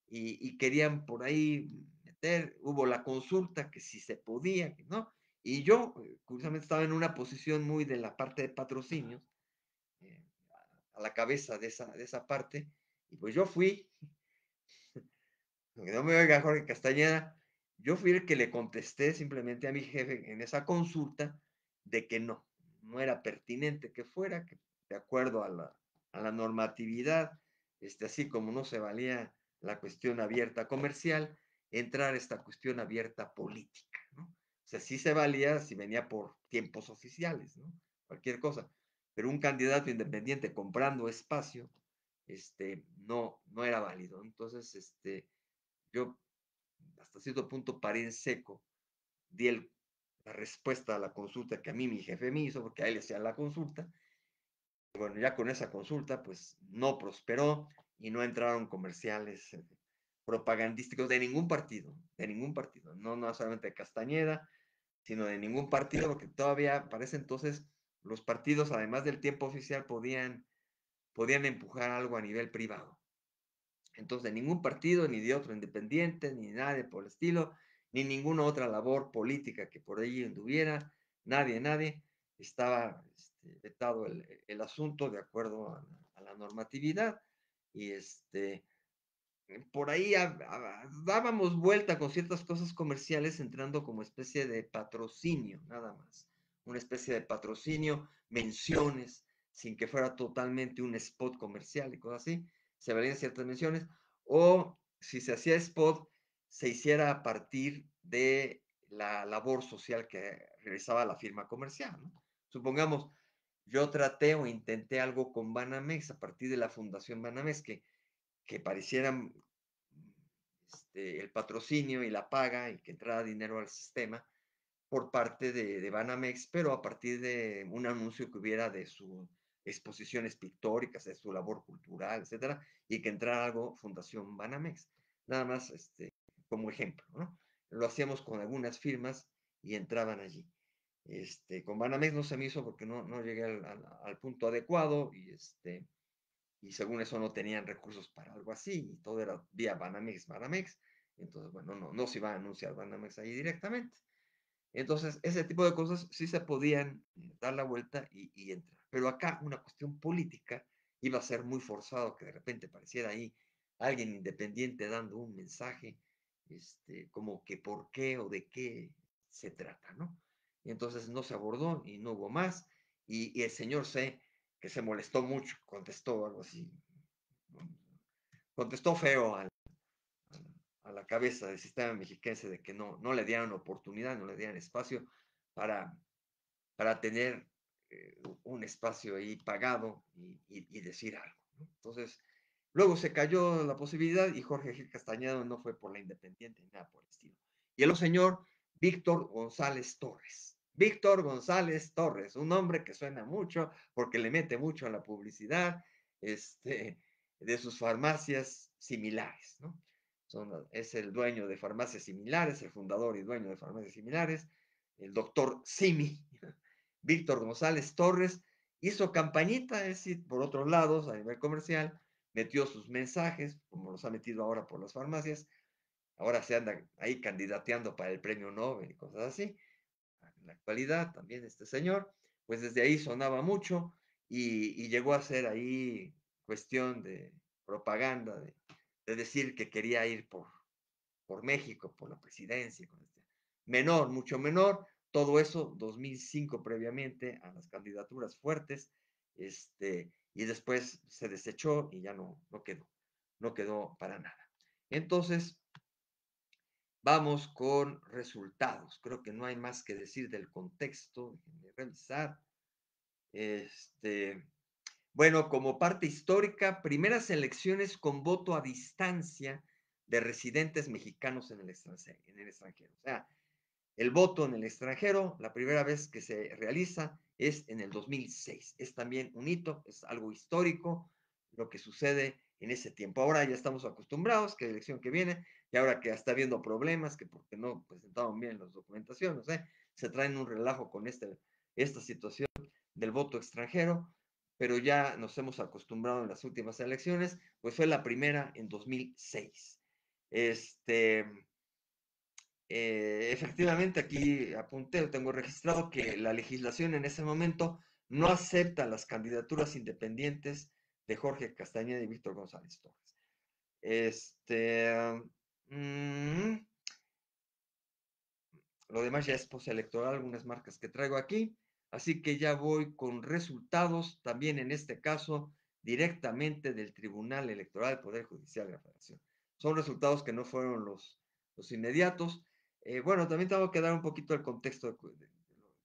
y querían por ahí meter, hubo la consulta que si se podía, ¿no? Y yo, curiosamente, estaba en una posición muy de la parte de patrocinios, eh, a la cabeza de esa parte, y pues yo fui, aunque no me oiga Jorge Castañeda, yo fui el que le contesté simplemente a mi jefe en esa consulta de que no era pertinente que fuera, que de acuerdo a la normatividad, así como no se valía la cuestión abierta comercial, entrar esta cuestión abierta política, ¿no? O sea, sí se valía si venía por tiempos oficiales, ¿no? Cualquier cosa. Pero un candidato independiente comprando espacio, no era válido. Entonces, yo hasta cierto punto paré en seco, di la respuesta a la consulta que a mí mi jefe me hizo, porque a él le hacía la consulta. Y bueno, ya con esa consulta, pues no prosperó y no entraron comerciales propagandísticos de ningún partido, no solamente de Castañeda, sino de ningún partido, porque todavía para ese entonces los partidos, además del tiempo oficial, podían empujar algo a nivel privado. Entonces, de ningún partido, ni de otro independiente, ni nadie por el estilo, ni ninguna otra labor política que por ahí anduviera, nadie, estaba vetado el asunto de acuerdo a la normatividad. Y por ahí dábamos vuelta con ciertas cosas comerciales entrando como especie de patrocinio, nada más. Una especie de patrocinio, menciones, sin que fuera totalmente un spot comercial y cosas así. Se valían ciertas menciones. O si se hacía spot, se hiciera a partir de la labor social que realizaba la firma comercial, ¿no? Supongamos, yo traté o intenté algo con Banamex a partir de la Fundación Banamex, que parecieran el patrocinio y la paga y que entrara dinero al sistema por parte de Banamex, pero a partir de un anuncio que hubiera de sus exposiciones pictóricas, de su labor cultural, etcétera, y que entrara algo Fundación Banamex. Nada más como ejemplo, ¿no? Lo hacíamos con algunas firmas y entraban allí. Con Banamex no se me hizo porque no llegué al punto adecuado y según eso no tenían recursos para algo así, y todo era vía Banamex. Entonces, bueno, no se iba a anunciar Banamex ahí directamente. Entonces, ese tipo de cosas sí se podían dar la vuelta y entrar. Pero acá una cuestión política iba a ser muy forzado que de repente pareciera ahí alguien independiente dando un mensaje, como que por qué o de qué se trata, ¿no? Y entonces no se abordó y no hubo más. Y el señor C, que se molestó mucho, contestó algo así, contestó feo a la cabeza del sistema mexiquense de que no le dieran oportunidad, no le dieran espacio para, para tener un espacio ahí pagado y decir algo, ¿no? Entonces, luego se cayó la posibilidad y Jorge Gil Castañeda no fue por la independiente ni nada por el estilo. Y el señor Víctor González Torres. Víctor González Torres, un nombre que suena mucho porque le mete mucho a la publicidad de sus farmacias similares, ¿no? Es el dueño de farmacias similares, el fundador y dueño de farmacias similares, el doctor Simi, Víctor González Torres, hizo campañita, es decir, por otros lados, a nivel comercial, metió sus mensajes, como los ha metido ahora por las farmacias, ahora se anda ahí candidateando para el premio Nobel y cosas así. En la actualidad también este señor, pues desde ahí sonaba mucho y llegó a ser ahí cuestión de propaganda, de decir que quería ir por México, por la presidencia, con menor, mucho menor, todo eso 2005 previamente a las candidaturas fuertes, y después se desechó y ya no quedó para nada. Entonces, vamos con resultados. Creo que no hay más que decir del contexto. Déjenme revisar. Bueno, como parte histórica, primeras elecciones con voto a distancia de residentes mexicanos en el extranjero. O sea, el voto en el extranjero, la primera vez que se realiza es en el 2006. Es también un hito, es algo histórico lo que sucede en ese tiempo. Ahora ya estamos acostumbrados que la elección que viene, y ahora que está habiendo problemas, que porque no presentaron bien las documentaciones, se traen un relajo con esta situación del voto extranjero, pero ya nos hemos acostumbrado en las últimas elecciones, pues fue la primera en 2006. Efectivamente, aquí apunté, tengo registrado que la legislación en ese momento no acepta las candidaturas independientes de Jorge Castañeda y Víctor González Torres. Mm, lo demás ya es postelectoral, algunas marcas que traigo aquí. Así que ya voy con resultados, también en este caso, directamente del Tribunal Electoral del Poder Judicial de la Federación. Son resultados que no fueron los inmediatos. Bueno, también tengo que dar un poquito el contexto de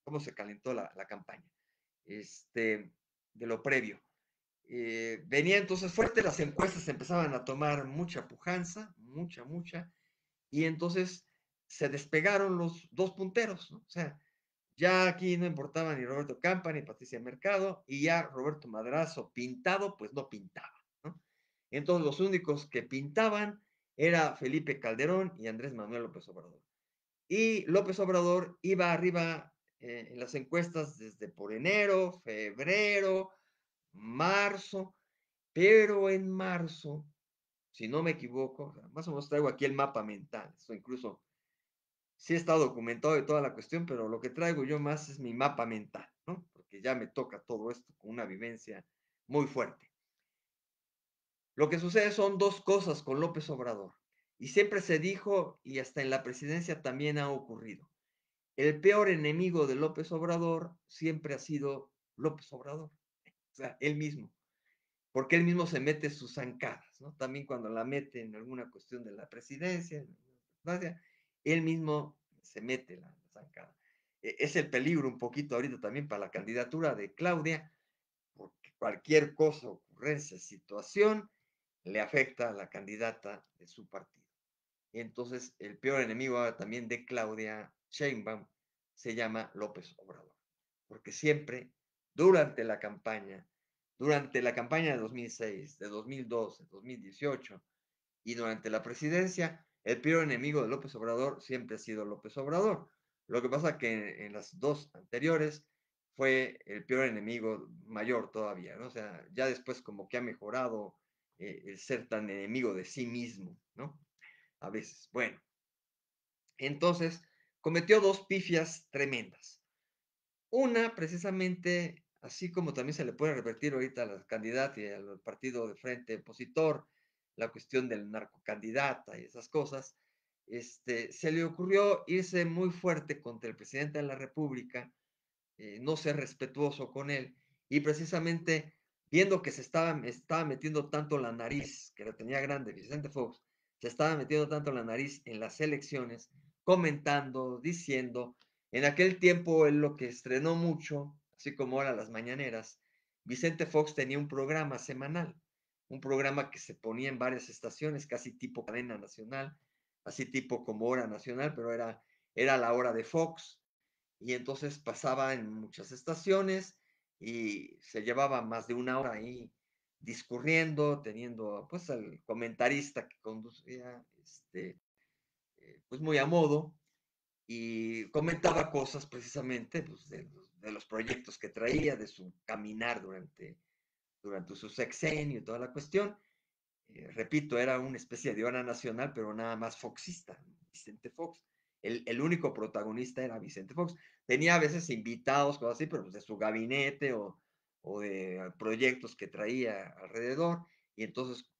cómo se calentó la campaña, de lo previo. Venía entonces fuerte, las encuestas empezaban a tomar mucha pujanza, mucha, y entonces se despegaron los dos punteros, ¿no? O sea, ya aquí no importaba ni Roberto Campa ni Patricia Mercado, y ya Roberto Madrazo pintado, pues no pintaba, ¿no? Entonces los únicos que pintaban era Felipe Calderón y Andrés Manuel López Obrador. Y López Obrador iba arriba en las encuestas desde por enero, febrero, marzo, pero en marzo, si no me equivoco, más o menos traigo aquí el mapa mental, esto incluso sí está documentado de toda la cuestión, pero lo que traigo yo más es mi mapa mental, ¿no? Porque ya me toca todo esto con una vivencia muy fuerte. Lo que sucede son dos cosas con López Obrador, y siempre se dijo, y hasta en la presidencia también ha ocurrido. El peor enemigo de López Obrador siempre ha sido López Obrador, o sea, él mismo, porque él mismo se mete sus zancadas, ¿no? También cuando la mete en alguna cuestión de la presidencia, él mismo se mete la zancada. Es el peligro un poquito ahorita también para la candidatura de Claudia, porque cualquier cosa, ocurrencia, situación, le afecta a la candidata de su partido. Entonces, el peor enemigo ahora también de Claudia Sheinbaum se llama López Obrador, porque siempre durante la campaña de 2006, de 2012, 2018 y durante la presidencia, el peor enemigo de López Obrador siempre ha sido López Obrador. Lo que pasa que en las dos anteriores fue el peor enemigo mayor todavía, ¿no? O sea, ya después como que ha mejorado el ser tan enemigo de sí mismo, ¿no? A veces. Bueno, entonces cometió dos pifias tremendas. Una, precisamente, así como también se le puede revertir ahorita a la candidata y al partido de frente opositor, la cuestión del narcocandidata y esas cosas, se le ocurrió irse muy fuerte contra el presidente de la República, no ser respetuoso con él, y precisamente viendo que estaba metiendo tanto la nariz, que la tenía grande Vicente Fox, se estaba metiendo tanto la nariz en las elecciones, comentando, diciendo, en aquel tiempo él lo que estrenó mucho, así como ahora las mañaneras, Vicente Fox tenía un programa semanal, un programa que se ponía en varias estaciones, casi tipo cadena nacional, así tipo como hora nacional, pero era la hora de Fox, y entonces pasaba en muchas estaciones y se llevaba más de una hora ahí discurriendo, teniendo pues al comentarista que conducía, pues muy a modo, y comentaba cosas precisamente pues, de los proyectos que traía, de su caminar durante su sexenio y toda la cuestión. Repito, era una especie de hora nacional, pero nada más foxista, Vicente Fox. El único protagonista era Vicente Fox. Tenía a veces invitados, cosas así, pero pues de su gabinete o de proyectos que traía alrededor, y entonces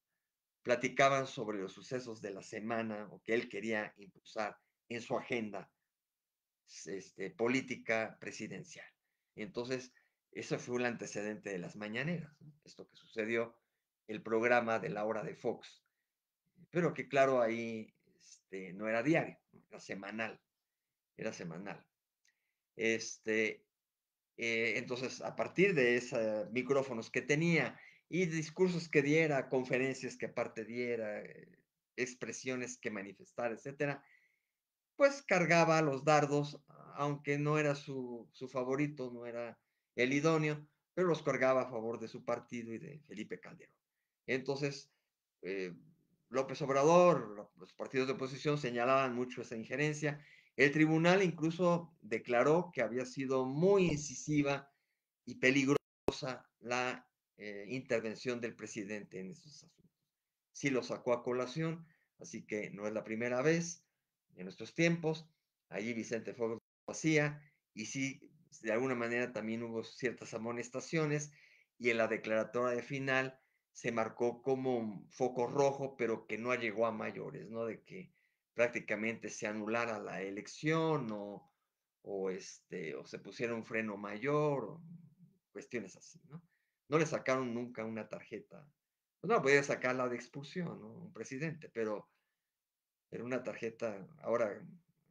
platicaban sobre los sucesos de la semana o que él quería impulsar en su agenda política presidencial. Entonces, Eso fue el antecedente de las mañaneras, ¿no? Esto que sucedió, el programa de la hora de Fox, pero que claro, ahí no era diario, era semanal, era semanal. Este, entonces, a partir de esos micrófonos que tenía y discursos que diera, conferencias que aparte diera, expresiones que manifestara, etcétera, pues cargaba los dardos, aunque no era su favorito, no era el idóneo, pero los cargaba a favor de su partido y de Felipe Calderón. Entonces, eh, López Obrador, los partidos de oposición señalaban mucho esa injerencia. El tribunal incluso declaró que había sido muy incisiva y peligrosa la intervención del presidente en esos asuntos. Sí lo sacó a colación, así que no es la primera vez en nuestros tiempos. Allí Vicente Fox lo hacía y sí, de alguna manera también hubo ciertas amonestaciones y en la declaratoria de final se marcó como un foco rojo, pero que no llegó a mayores, ¿no? De que prácticamente se anulara la elección o se pusiera un freno mayor o cuestiones así, ¿no? No le sacaron nunca una tarjeta. Pues no, podía sacar la de expulsión, ¿no? Un presidente, pero era una tarjeta, ahora,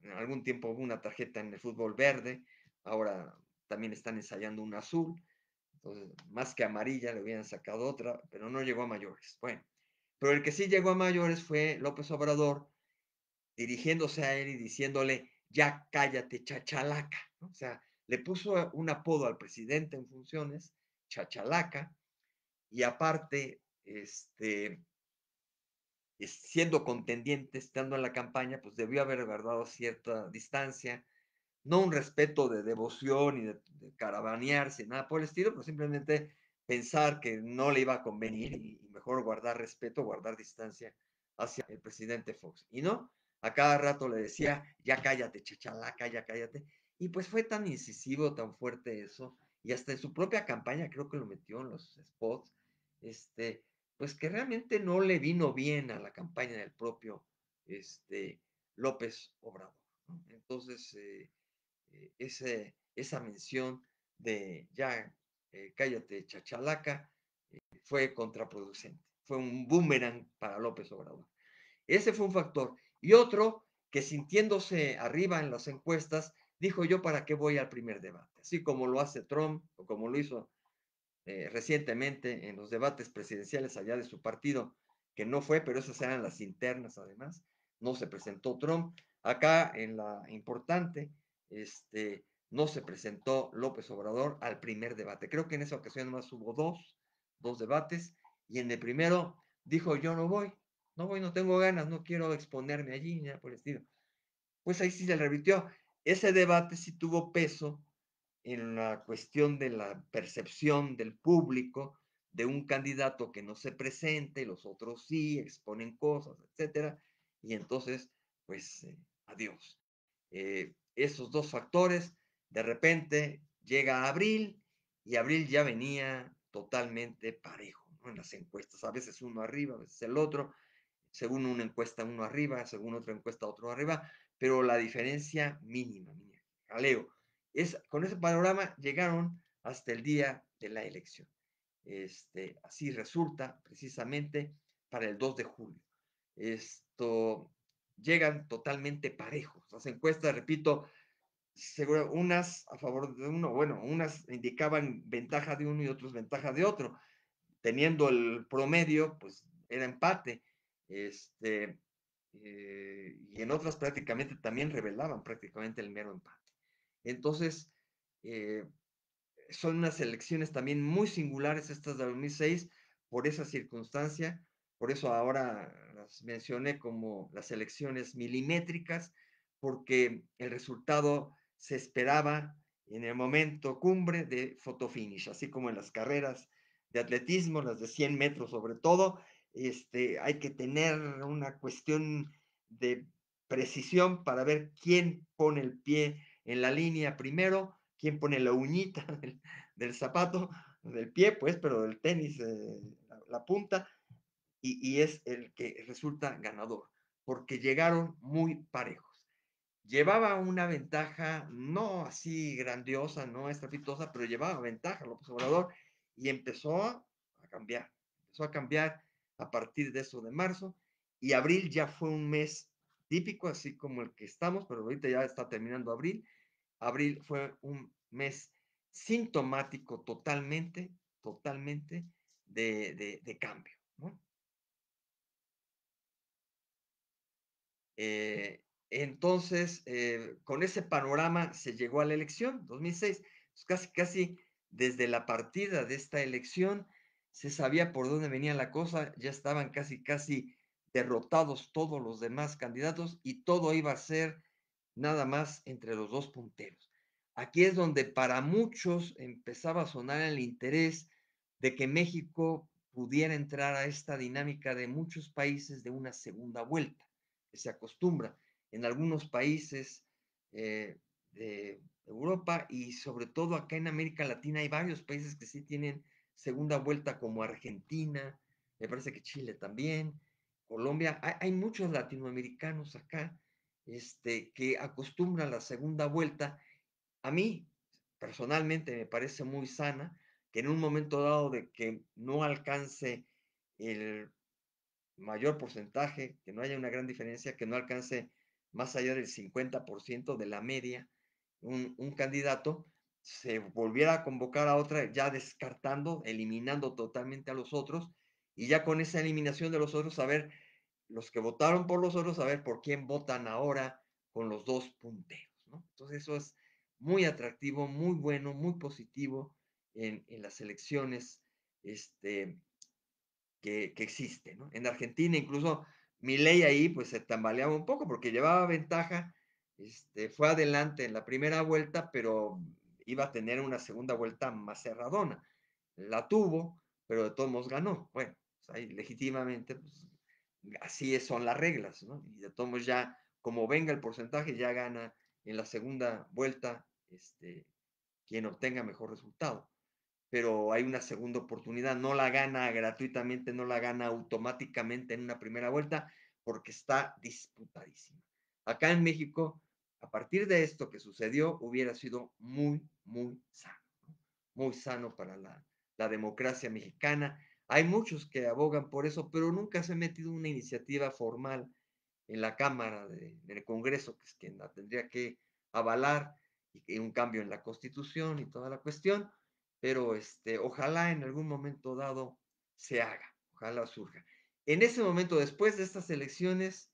en algún tiempo hubo una tarjeta en el fútbol verde, ahora también están ensayando una azul, entonces, más que amarilla, le hubieran sacado otra, pero no llegó a mayores. Bueno, pero el que sí llegó a mayores fue López Obrador, dirigiéndose a él y diciéndole, ya cállate, chachalaca, ¿no? O sea, le puso un apodo al presidente en funciones, chachalaca, y aparte, siendo contendiente, estando en la campaña, pues debió haber guardado cierta distancia, no un respeto de devoción y de caravanearse, nada por el estilo, pero simplemente pensar que no le iba a convenir y mejor guardar respeto, guardar distancia hacia el presidente Fox. Y no, a cada rato le decía, ya cállate, chachalaca, ya cállate. Y pues fue tan incisivo, tan fuerte eso, y hasta en su propia campaña creo que lo metió en los spots, pues que realmente no le vino bien a la campaña del propio López Obrador, ¿no? Entonces, esa mención de ya cállate chachalaca fue contraproducente, fue un boomerang para López Obrador. Ese fue un factor. Y otro que sintiéndose arriba en las encuestas, dijo yo para qué voy al primer debate, así como lo hace Trump o como lo hizo recientemente en los debates presidenciales allá de su partido, que no fue, pero esas eran las internas además, no se presentó Trump. Acá en la importante, no se presentó López Obrador al primer debate. Creo que en esa ocasión más hubo dos debates, y en el primero dijo, yo no voy, no voy, no tengo ganas, no quiero exponerme allí, ni nada por el estilo. Pues ahí sí se le revirtió. Ese debate sí tuvo peso en la cuestión de la percepción del público de un candidato que no se presente y los otros sí, exponen cosas, etcétera, y entonces, pues, adiós. Esos dos factores, de repente llega abril y abril ya venía totalmente parejo, ¿no? En las encuestas, a veces uno arriba, a veces el otro, según una encuesta uno arriba, según otra encuesta otro arriba, pero la diferencia mínima, mínima, jaleo. Con ese panorama llegaron hasta el día de la elección. Así resulta precisamente para el 2 de julio. Esto llegan totalmente parejos. Las encuestas, repito, seguro, unas a favor de uno, bueno, unas indicaban ventaja de uno y otros ventaja de otro. Teniendo el promedio, pues era empate. Este, y en otras prácticamente también revelaban prácticamente el mero empate. Entonces, eh, son unas elecciones también muy singulares estas de 2006 por esa circunstancia, por eso ahora las mencioné como las elecciones milimétricas, porque el resultado se esperaba en el momento cumbre de fotofinish, así como en las carreras de atletismo, las de 100 metros sobre todo, hay que tener una cuestión de precisión para ver quién pone el pie en la línea primero, quién pone la uñita del zapato, del pie, pues, pero del tenis, la punta, y es el que resulta ganador, porque llegaron muy parejos. llevaba una ventaja, no así grandiosa, no estrepitosa, pero llevaba ventaja López Obrador y a cambiar, empezó a cambiar a partir de eso de marzo y abril ya fue un mes típico, así como el que estamos, pero ahorita ya está terminando abril. Abril fue un mes sintomático totalmente, totalmente de cambio, ¿no? Entonces, con ese panorama se llegó a la elección, 2006. Pues casi, casi desde la partida de esta elección se sabía por dónde venía la cosa, ya estaban casi, casi derrotados todos los demás candidatos y todo iba a ser nada más entre los dos punteros. Aquí es donde para muchos empezaba a sonar el interés de que México pudiera entrar a esta dinámica de muchos países de una segunda vuelta que se acostumbra en algunos países de Europa y sobre todo acá en América Latina hay varios países que sí tienen segunda vuelta como Argentina, me parece que Chile también, Colombia, hay muchos latinoamericanos acá que acostumbran la segunda vuelta. A mí personalmente me parece muy sana que en un momento dado de que no alcance el mayor porcentaje, que no haya una gran diferencia, que no alcance más allá del 50% de la media, un candidato, se volviera a convocar a otra, ya descartando, eliminando totalmente a los otros, y ya con esa eliminación de los otros, saber los que votaron por los otros, saber por quién votan ahora con los dos punteros, ¿no? Entonces eso es muy atractivo, muy bueno, muy positivo en las elecciones este, que existe, ¿no? En Argentina, incluso Milei ahí, pues se tambaleaba un poco porque llevaba ventaja, fue adelante en la primera vuelta, pero iba a tener una segunda vuelta más cerradona. La tuvo, pero de todos modos ganó. Bueno, pues ahí legítimamente, pues así son las reglas, ¿no? Y de todos modos ya, como venga el porcentaje, ya gana en la segunda vuelta, quien obtenga mejor resultado, pero hay una segunda oportunidad, no la gana gratuitamente, no la gana automáticamente en una primera vuelta, porque está disputadísima. Acá en México, a partir de esto que sucedió, hubiera sido muy, muy sano, ¿no? Muy sano para la democracia mexicana. Hay muchos que abogan por eso, pero nunca se ha metido una iniciativa formal en la Cámara del Congreso, que es quien la tendría que avalar, y un cambio en la Constitución y toda la cuestión, pero ojalá en algún momento dado se haga, ojalá surja. En ese momento, después de estas elecciones,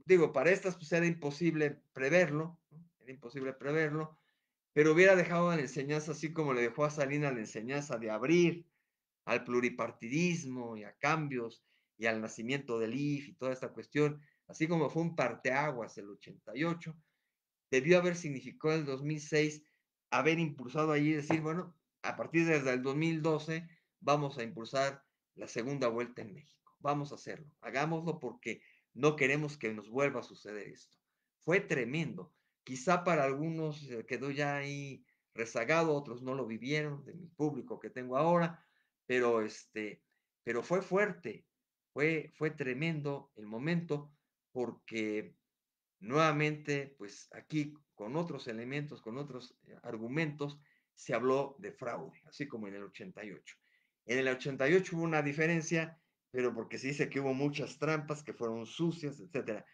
digo, para estas pues era imposible preverlo, ¿no? Era imposible preverlo, pero hubiera dejado la enseñanza así como le dejó a Salinas la enseñanza de abrir al pluripartidismo y a cambios y al nacimiento del IF y toda esta cuestión, así como fue un parteaguas el 88, debió haber significado el 2006 haber impulsado allí y decir, bueno, a partir desde el 2012 vamos a impulsar la segunda vuelta en México. Vamos a hacerlo. Hagámoslo porque no queremos que nos vuelva a suceder esto. Fue tremendo. Quizá para algunos quedó ya ahí rezagado, otros no lo vivieron, de mi público que tengo ahora, pero, pero fue fuerte, fue tremendo el momento porque nuevamente, pues aquí con otros elementos, con otros argumentos, se habló de fraude, así como en el 88. En el 88 hubo una diferencia, pero porque se dice que hubo muchas trampas que fueron sucias, etcétera.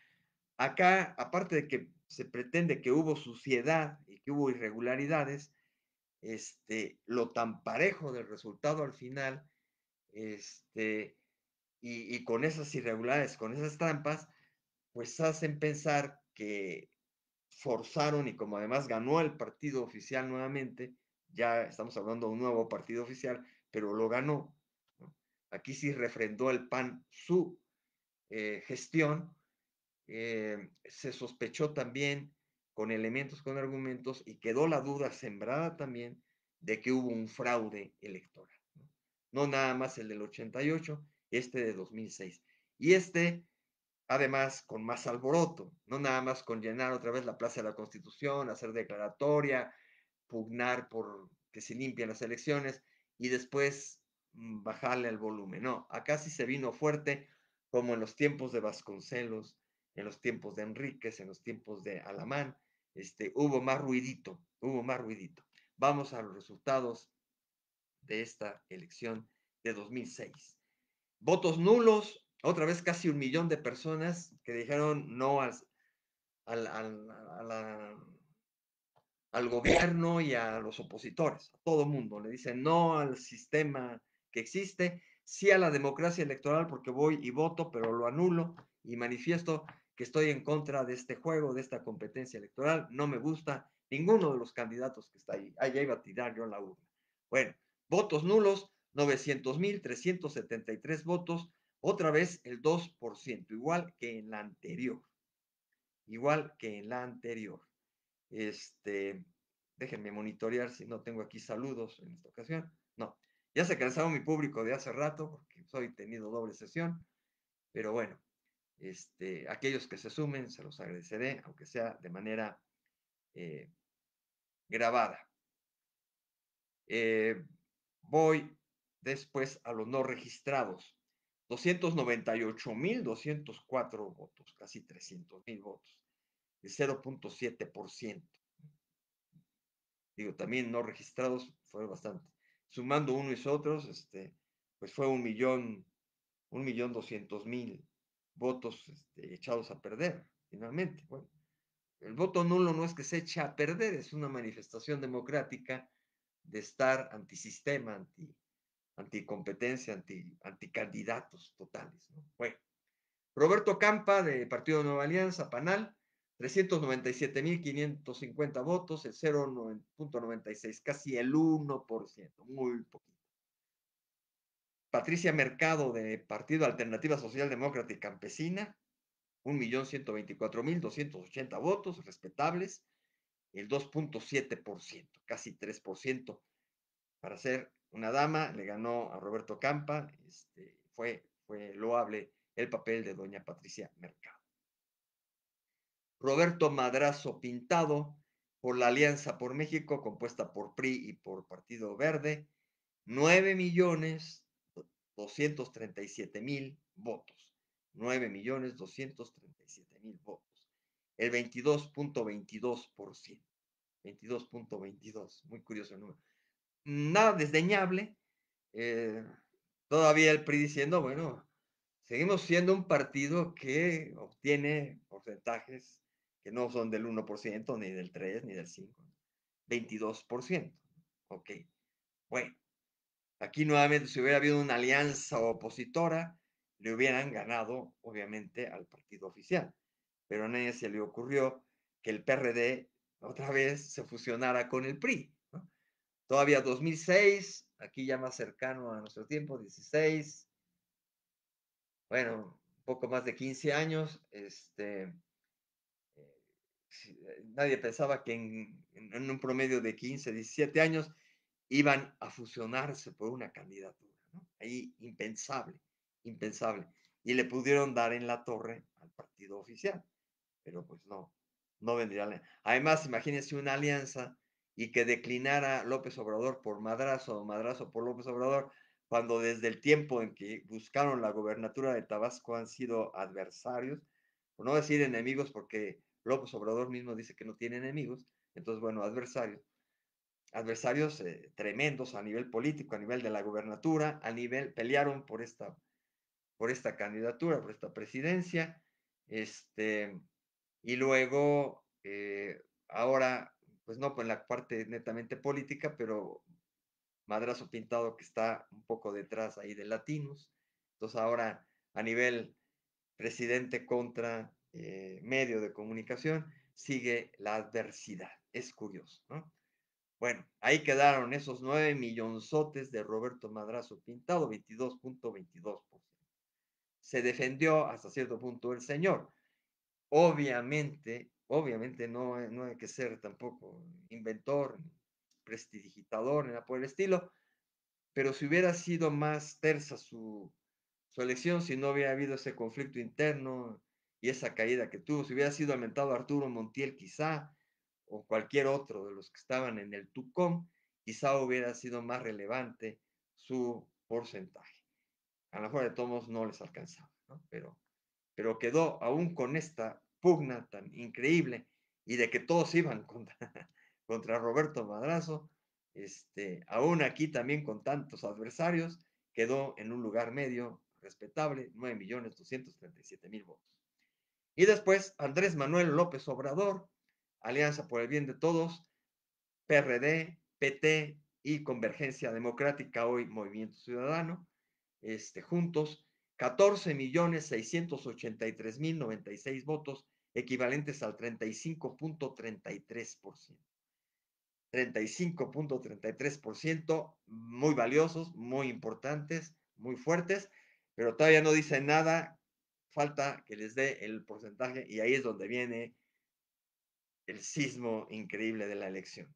Acá, aparte de que se pretende que hubo suciedad y que hubo irregularidades, lo tan parejo del resultado al final, y con esas irregularidades, con esas trampas, pues hacen pensar que forzaron y como además ganó el partido oficial nuevamente, ya estamos hablando de un nuevo partido oficial, pero lo ganó, ¿no? Aquí sí refrendó el PAN su gestión, se sospechó también con elementos, con argumentos, y quedó la duda sembrada también de que hubo un fraude electoral. No, no nada más el del 88, de 2006. Y además con más alboroto, no nada más con llenar otra vez la Plaza de la Constitución, hacer declaratoria, pugnar por que se limpien las elecciones y después bajarle el volumen. No, acá sí se vino fuerte, como en los tiempos de Vasconcelos, en los tiempos de Enríquez, en los tiempos de Alamán, hubo más ruidito, hubo más ruidito. Vamos a los resultados de esta elección de 2006. Votos nulos, otra vez casi 1 millón de personas que dijeron no al, al, a la, al gobierno y a los opositores, a todo mundo. Le dicen no al sistema que existe, sí a la democracia electoral porque voy y voto, pero lo anulo y manifiesto que estoy en contra de este juego, de esta competencia electoral. No me gusta ninguno de los candidatos que está ahí. Allá iba a tirar yo la urna. Bueno, votos nulos, 900,373 votos, otra vez el 2%, igual que en la anterior. Igual que en la anterior. Déjenme monitorear si no tengo aquí saludos en esta ocasión. No, ya se cansado mi público de hace rato porque hoy he tenido doble sesión, pero bueno, aquellos que se sumen se los agradeceré, aunque sea de manera eh, grabada. Voy después a los no registrados. 298,204 votos, casi 300,000 votos, el 0.7%. Digo, también no registrados fue bastante. Sumando unos y otros, pues fue 1,200,000 votos echados a perder, finalmente. Bueno, el voto nulo no es que se eche a perder, es una manifestación democrática de estar antisistema, anticompetencia, anticandidatos totales, ¿no? Bueno, Roberto Campa, de Partido Nueva Alianza, PANAL, 397,550 votos, el 0.96, casi el 1%, muy poquito. Patricia Mercado, de Partido Alternativa Social Demócrata y Campesina, 1,124,280 votos, respetables, el 2.7%, casi 3%. Para ser una dama, le ganó a Roberto Campa, fue loable el papel de doña Patricia Mercado. Roberto Madrazo Pintado, por la Alianza por México, compuesta por PRI y por Partido Verde, 9,237,000 votos. 9,237,000 votos. El 22.22%. 22.22, muy curioso el número. Nada desdeñable. Todavía el PRI diciendo, bueno, seguimos siendo un partido que obtiene porcentajes que no son del 1%, ni del 3, ni del 5, 22%. Ok, bueno, aquí nuevamente si hubiera habido una alianza opositora, le hubieran ganado, obviamente, al partido oficial. Pero a nadie se le ocurrió que el PRD otra vez se fusionara con el PRI, ¿no? Todavía 2006, aquí ya más cercano a nuestro tiempo, 16, bueno, un poco más de 15 años, nadie pensaba que en un promedio de 15, 17 años iban a fusionarse por una candidatura, ¿no? Ahí impensable, impensable. Y le pudieron dar en la torre al partido oficial, pero pues no, no vendría. Además, imagínense una alianza y que declinara López Obrador por Madrazo o Madrazo por López Obrador, cuando desde el tiempo en que buscaron la gobernatura de Tabasco han sido adversarios, por no decir enemigos, porque López Obrador mismo dice que no tiene enemigos, entonces, bueno, adversarios tremendos a nivel político, a nivel de la gobernatura, pelearon por esta candidatura, por esta presidencia, y luego, ahora, pues no con la parte netamente política, pero Madrazo Pintado que está un poco detrás ahí de Latinos, entonces ahora a nivel presidente contra medio de comunicación, sigue la adversidad. Es curioso, ¿no? Bueno, ahí quedaron esos 9 millonzotes de Roberto Madrazo Pintado, 22.22%. Se defendió hasta cierto punto el señor. Obviamente, obviamente no hay que ser tampoco inventor, prestidigitador, ni nada por el estilo, pero si hubiera sido más tersa su elección, si no hubiera habido ese conflicto interno y esa caída que tuvo, si hubiera sido aumentado Arturo Montiel quizá, o cualquier otro de los que estaban en el TUCOM, quizá hubiera sido más relevante su porcentaje. A lo mejor de todos no les alcanzaba, ¿no? Pero pero quedó aún con esta pugna tan increíble y de que todos iban contra, contra Roberto Madrazo, aún aquí también con tantos adversarios, quedó en un lugar medio respetable, 9.237.000 votos. Y después Andrés Manuel López Obrador, Alianza por el Bien de Todos, PRD, PT y Convergencia Democrática, hoy Movimiento Ciudadano, juntos, 14.683.096 votos, equivalentes al 35.33%. 35.33%, muy valiosos, muy importantes, muy fuertes, pero todavía no dice nada, falta que les dé el porcentaje y ahí es donde viene el sismo increíble de la elección.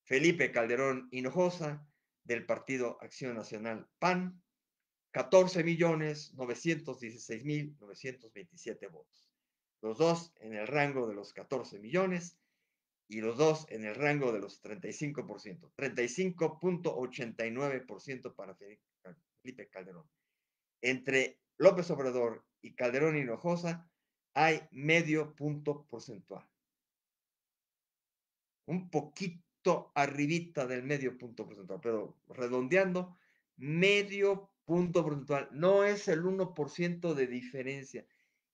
Felipe Calderón Hinojosa, del Partido Acción Nacional PAN, 14.916.927 votos. Los dos en el rango de los 14 millones y los dos en el rango de los 35%. 35.89% para Felipe Calderón. Entre López Obrador y Calderón Hinojosa hay medio punto porcentual. Un poquito arribita del medio punto porcentual, pero redondeando, medio punto porcentual. No es el 1% de diferencia,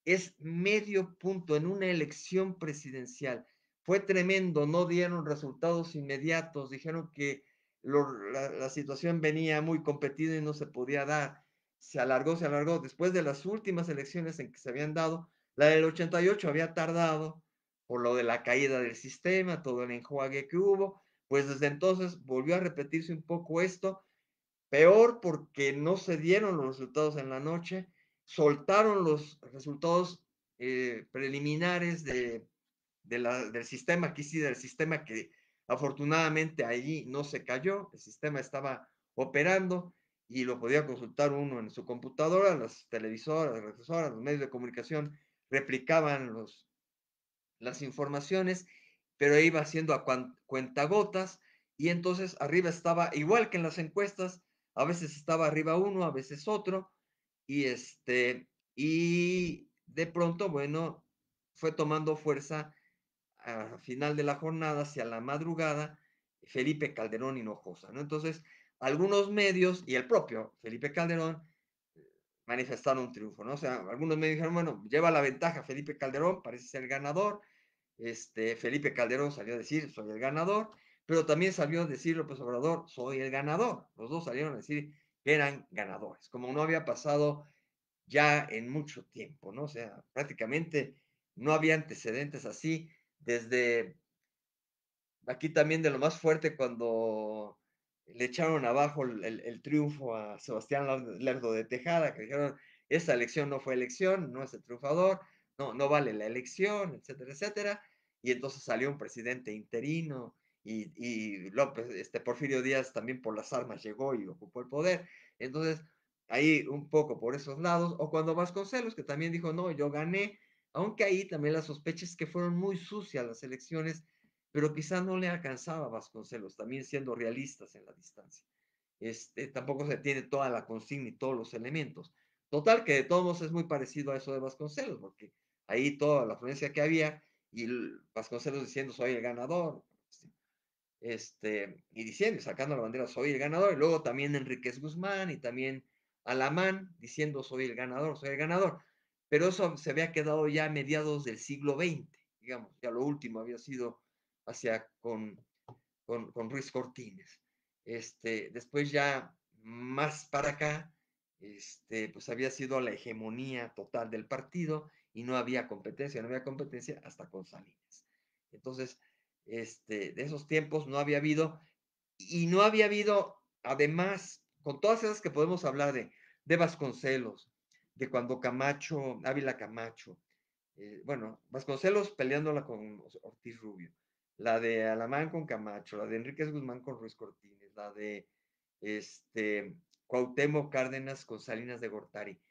es medio punto en una elección presidencial. Fue tremendo, no dieron resultados inmediatos, dijeron que la situación venía muy competida y no se podía dar. Se alargó, se alargó. Después de las últimas elecciones en que se habían dado, la del 88 había tardado, por lo de la caída del sistema, todo el enjuague que hubo, pues desde entonces volvió a repetirse un poco esto, peor porque no se dieron los resultados en la noche, soltaron los resultados preliminares del sistema, aquí sí, del sistema que afortunadamente allí no se cayó, el sistema estaba operando y lo podía consultar uno en su computadora, las televisoras, las recesoras, los medios de comunicación replicaban las informaciones, pero iba haciendo a cuentagotas y entonces arriba estaba igual que en las encuestas, a veces estaba arriba uno, a veces otro, y y de pronto, bueno, fue tomando fuerza a final de la jornada, hacia la madrugada, Felipe Calderón Hinojosa, ¿no? Entonces, algunos medios y el propio Felipe Calderón manifestaron un triunfo, ¿no? O sea, algunos medios dijeron, bueno, lleva la ventaja Felipe Calderón, parece ser el ganador, Felipe Calderón salió a decir, soy el ganador, pero también salió a decir López Obrador, soy el ganador. Los dos salieron a decir que eran ganadores, como no había pasado ya en mucho tiempo, ¿no? O sea, prácticamente no había antecedentes así desde aquí también de lo más fuerte cuando le echaron abajo el triunfo a Sebastián Lerdo de Tejada, que dijeron, esa elección no fue elección, no es el triunfador, no vale la elección, etcétera, etcétera. Y entonces salió un presidente interino y López, Porfirio Díaz también por las armas llegó y ocupó el poder. Entonces, ahí un poco por esos lados, o cuando Vasconcelos, que también dijo, no, yo gané, aunque ahí también la sospecha es que fueron muy sucias las elecciones, pero quizá no le alcanzaba a Vasconcelos, también siendo realistas en la distancia. Tampoco se tiene toda la consigna y todos los elementos. Total, que de todos modos es muy parecido a eso de Vasconcelos, porque ahí toda la afluencia que había y Vasconcelos diciendo soy el ganador, y diciendo, sacando la bandera, soy el ganador, y luego también Enríquez Guzmán y también Alamán diciendo soy el ganador, soy el ganador. Pero eso se había quedado ya a mediados del siglo XX, digamos, ya lo último había sido hacia con Ruiz Cortines. Después ya más para acá, pues había sido la hegemonía total del partido y no había competencia, no había competencia hasta con Salinas. Entonces, de esos tiempos no había habido, y no había habido, además, con todas esas que podemos hablar de Vasconcelos, de cuando Camacho, Ávila Camacho, bueno, Vasconcelos peleándola con Ortiz Rubio, la de Alamán con Camacho, la de Enríquez Guzmán con Ruiz Cortines, la de Cuauhtémoc Cárdenas con Salinas de Gortari.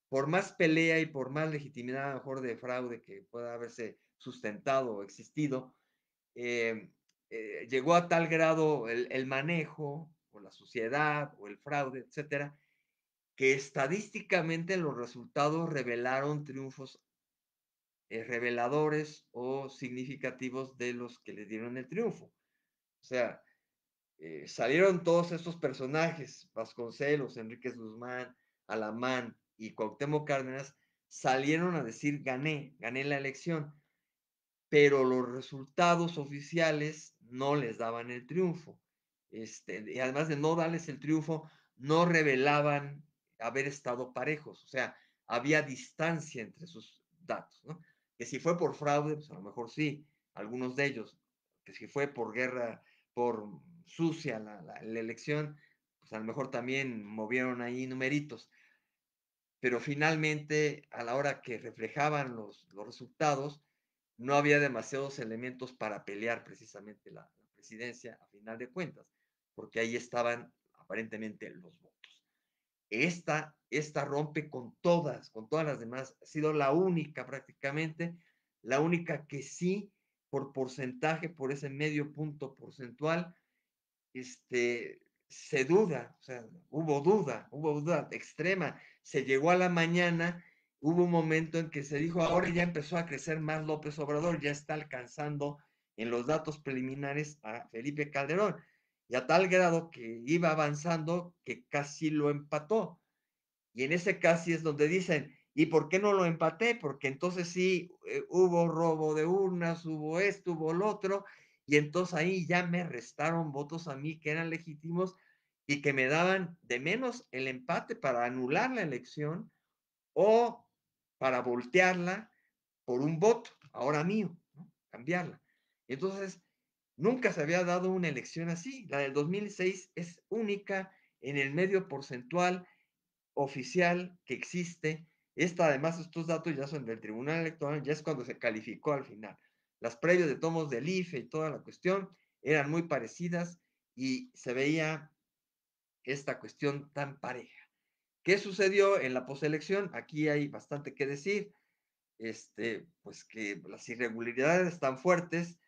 Por más pelea y por más legitimidad, a lo mejor de fraude que pueda haberse sustentado o existido, eh, llegó a tal grado el manejo, o la suciedad, o el fraude, etcétera, que estadísticamente los resultados revelaron triunfos reveladores o significativos de los que le dieron el triunfo. O sea, salieron todos estos personajes, Vasconcelos, Enríquez Guzmán, Alamán y Cuauhtémoc Cárdenas, salieron a decir gané la elección, pero los resultados oficiales no les daban el triunfo. Y además de no darles el triunfo, no revelaban haber estado parejos, o sea, había distancia entre sus datos, ¿no? Que si fue por fraude, pues a lo mejor sí, algunos de ellos, que si fue por guerra, por sucia la elección, pues a lo mejor también movieron ahí numeritos, pero finalmente a la hora que reflejaban los resultados, no había demasiados elementos para pelear precisamente la presidencia a final de cuentas, porque ahí estaban aparentemente los votos. Esta rompe con todas las demás, ha sido la única prácticamente, la única que sí, por porcentaje, por ese medio punto porcentual, este, se duda, o sea, hubo duda extrema. Se llegó a la mañana, hubo un momento en que se dijo, ahora ya empezó a crecer más López Obrador, ya está alcanzando en los datos preliminares a Felipe Calderón, y a tal grado que iba avanzando que casi lo empató. Y en ese casi es donde dicen, ¿y por qué no lo empaté? Porque entonces sí hubo robo de urnas, hubo esto, hubo lo otro, y entonces ahí ya me restaron votos a mí que eran legítimos y que me daban de menos el empate para anular la elección o para voltearla por un voto, ahora mío, ¿no? Cambiarla. Entonces, nunca se había dado una elección así. La del 2006 es única en el medio porcentual oficial que existe. Además, estos datos ya son del Tribunal Electoral, ya es cuando se calificó al final. Las previas de tomos del IFE y toda la cuestión eran muy parecidas y se veía esta cuestión tan pareja. ¿Qué sucedió en la poselección? Aquí hay bastante que decir. Pues que las irregularidades tan fuertes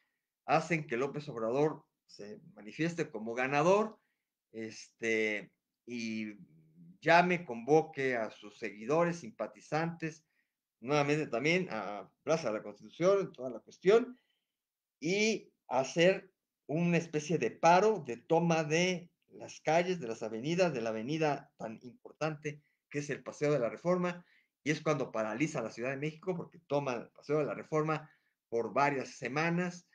hacen que López Obrador se manifieste como ganador, y llame, convoque a sus seguidores, simpatizantes, nuevamente también a Plaza de la Constitución, toda la cuestión, y hacer una especie de paro, de toma de las calles, de las avenidas, de la avenida tan importante que es el Paseo de la Reforma, y es cuando paraliza la Ciudad de México porque toma el Paseo de la Reforma por varias semanas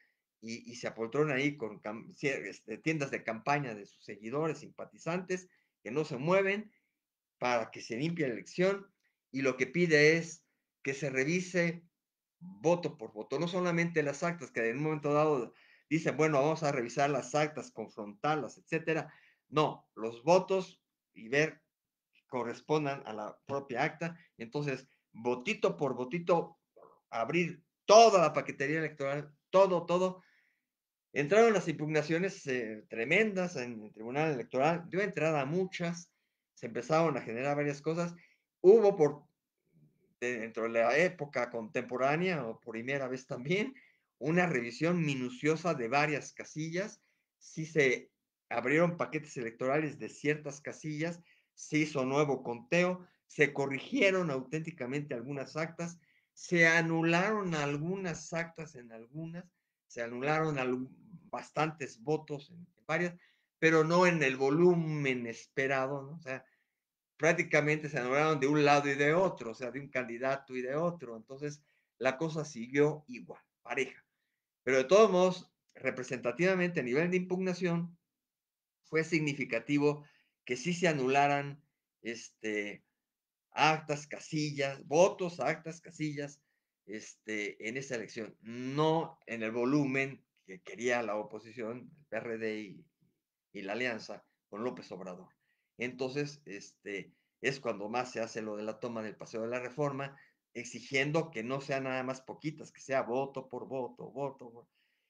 y se apoltrona ahí con tiendas de campaña de sus seguidores, simpatizantes, que no se mueven para que se limpie la elección, y lo que pide es que se revise voto por voto, no solamente las actas, que en un momento dado dicen, bueno, vamos a revisar las actas, confrontarlas, etcétera. No, los votos y ver que correspondan a la propia acta. Entonces, votito por votito, abrir toda la paquetería electoral, todo. Entraron las impugnaciones tremendas en el Tribunal Electoral, dio entrada a muchas, se empezaron a generar varias cosas. Hubo dentro de la época contemporánea, o por primera vez también, una revisión minuciosa de varias casillas. Sí se abrieron paquetes electorales de ciertas casillas, se hizo nuevo conteo, se corrigieron auténticamente algunas actas, se anularon algunas actas en algunas, se anularon bastantes votos en varias, pero no en el volumen esperado, ¿no? O sea, prácticamente se anularon de un lado y de otro, o sea, de un candidato y de otro. Entonces, la cosa siguió igual, pareja. Pero de todos modos, representativamente a nivel de impugnación, fue significativo que sí se anularan actas, casillas, votos, actas, casillas, en esa elección, no en el volumen que quería la oposición, el PRD y la alianza con López Obrador. Entonces, es cuando más se hace lo de la toma del Paseo de la Reforma, exigiendo que no sean nada más poquitas, que sea voto por voto, voto.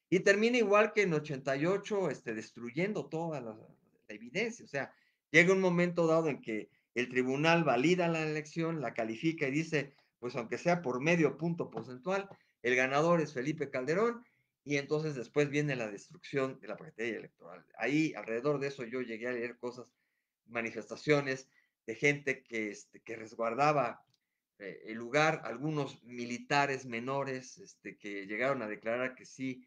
Y termina igual que en 88, destruyendo toda la evidencia. O sea, llega un momento dado en que el tribunal valida la elección, la califica y dice, pues aunque sea por medio punto porcentual, el ganador es Felipe Calderón, y entonces después viene la destrucción de la paquetería electoral. Ahí, alrededor de eso, yo llegué a leer cosas, manifestaciones de gente que resguardaba el lugar, algunos militares menores que llegaron a declarar que sí,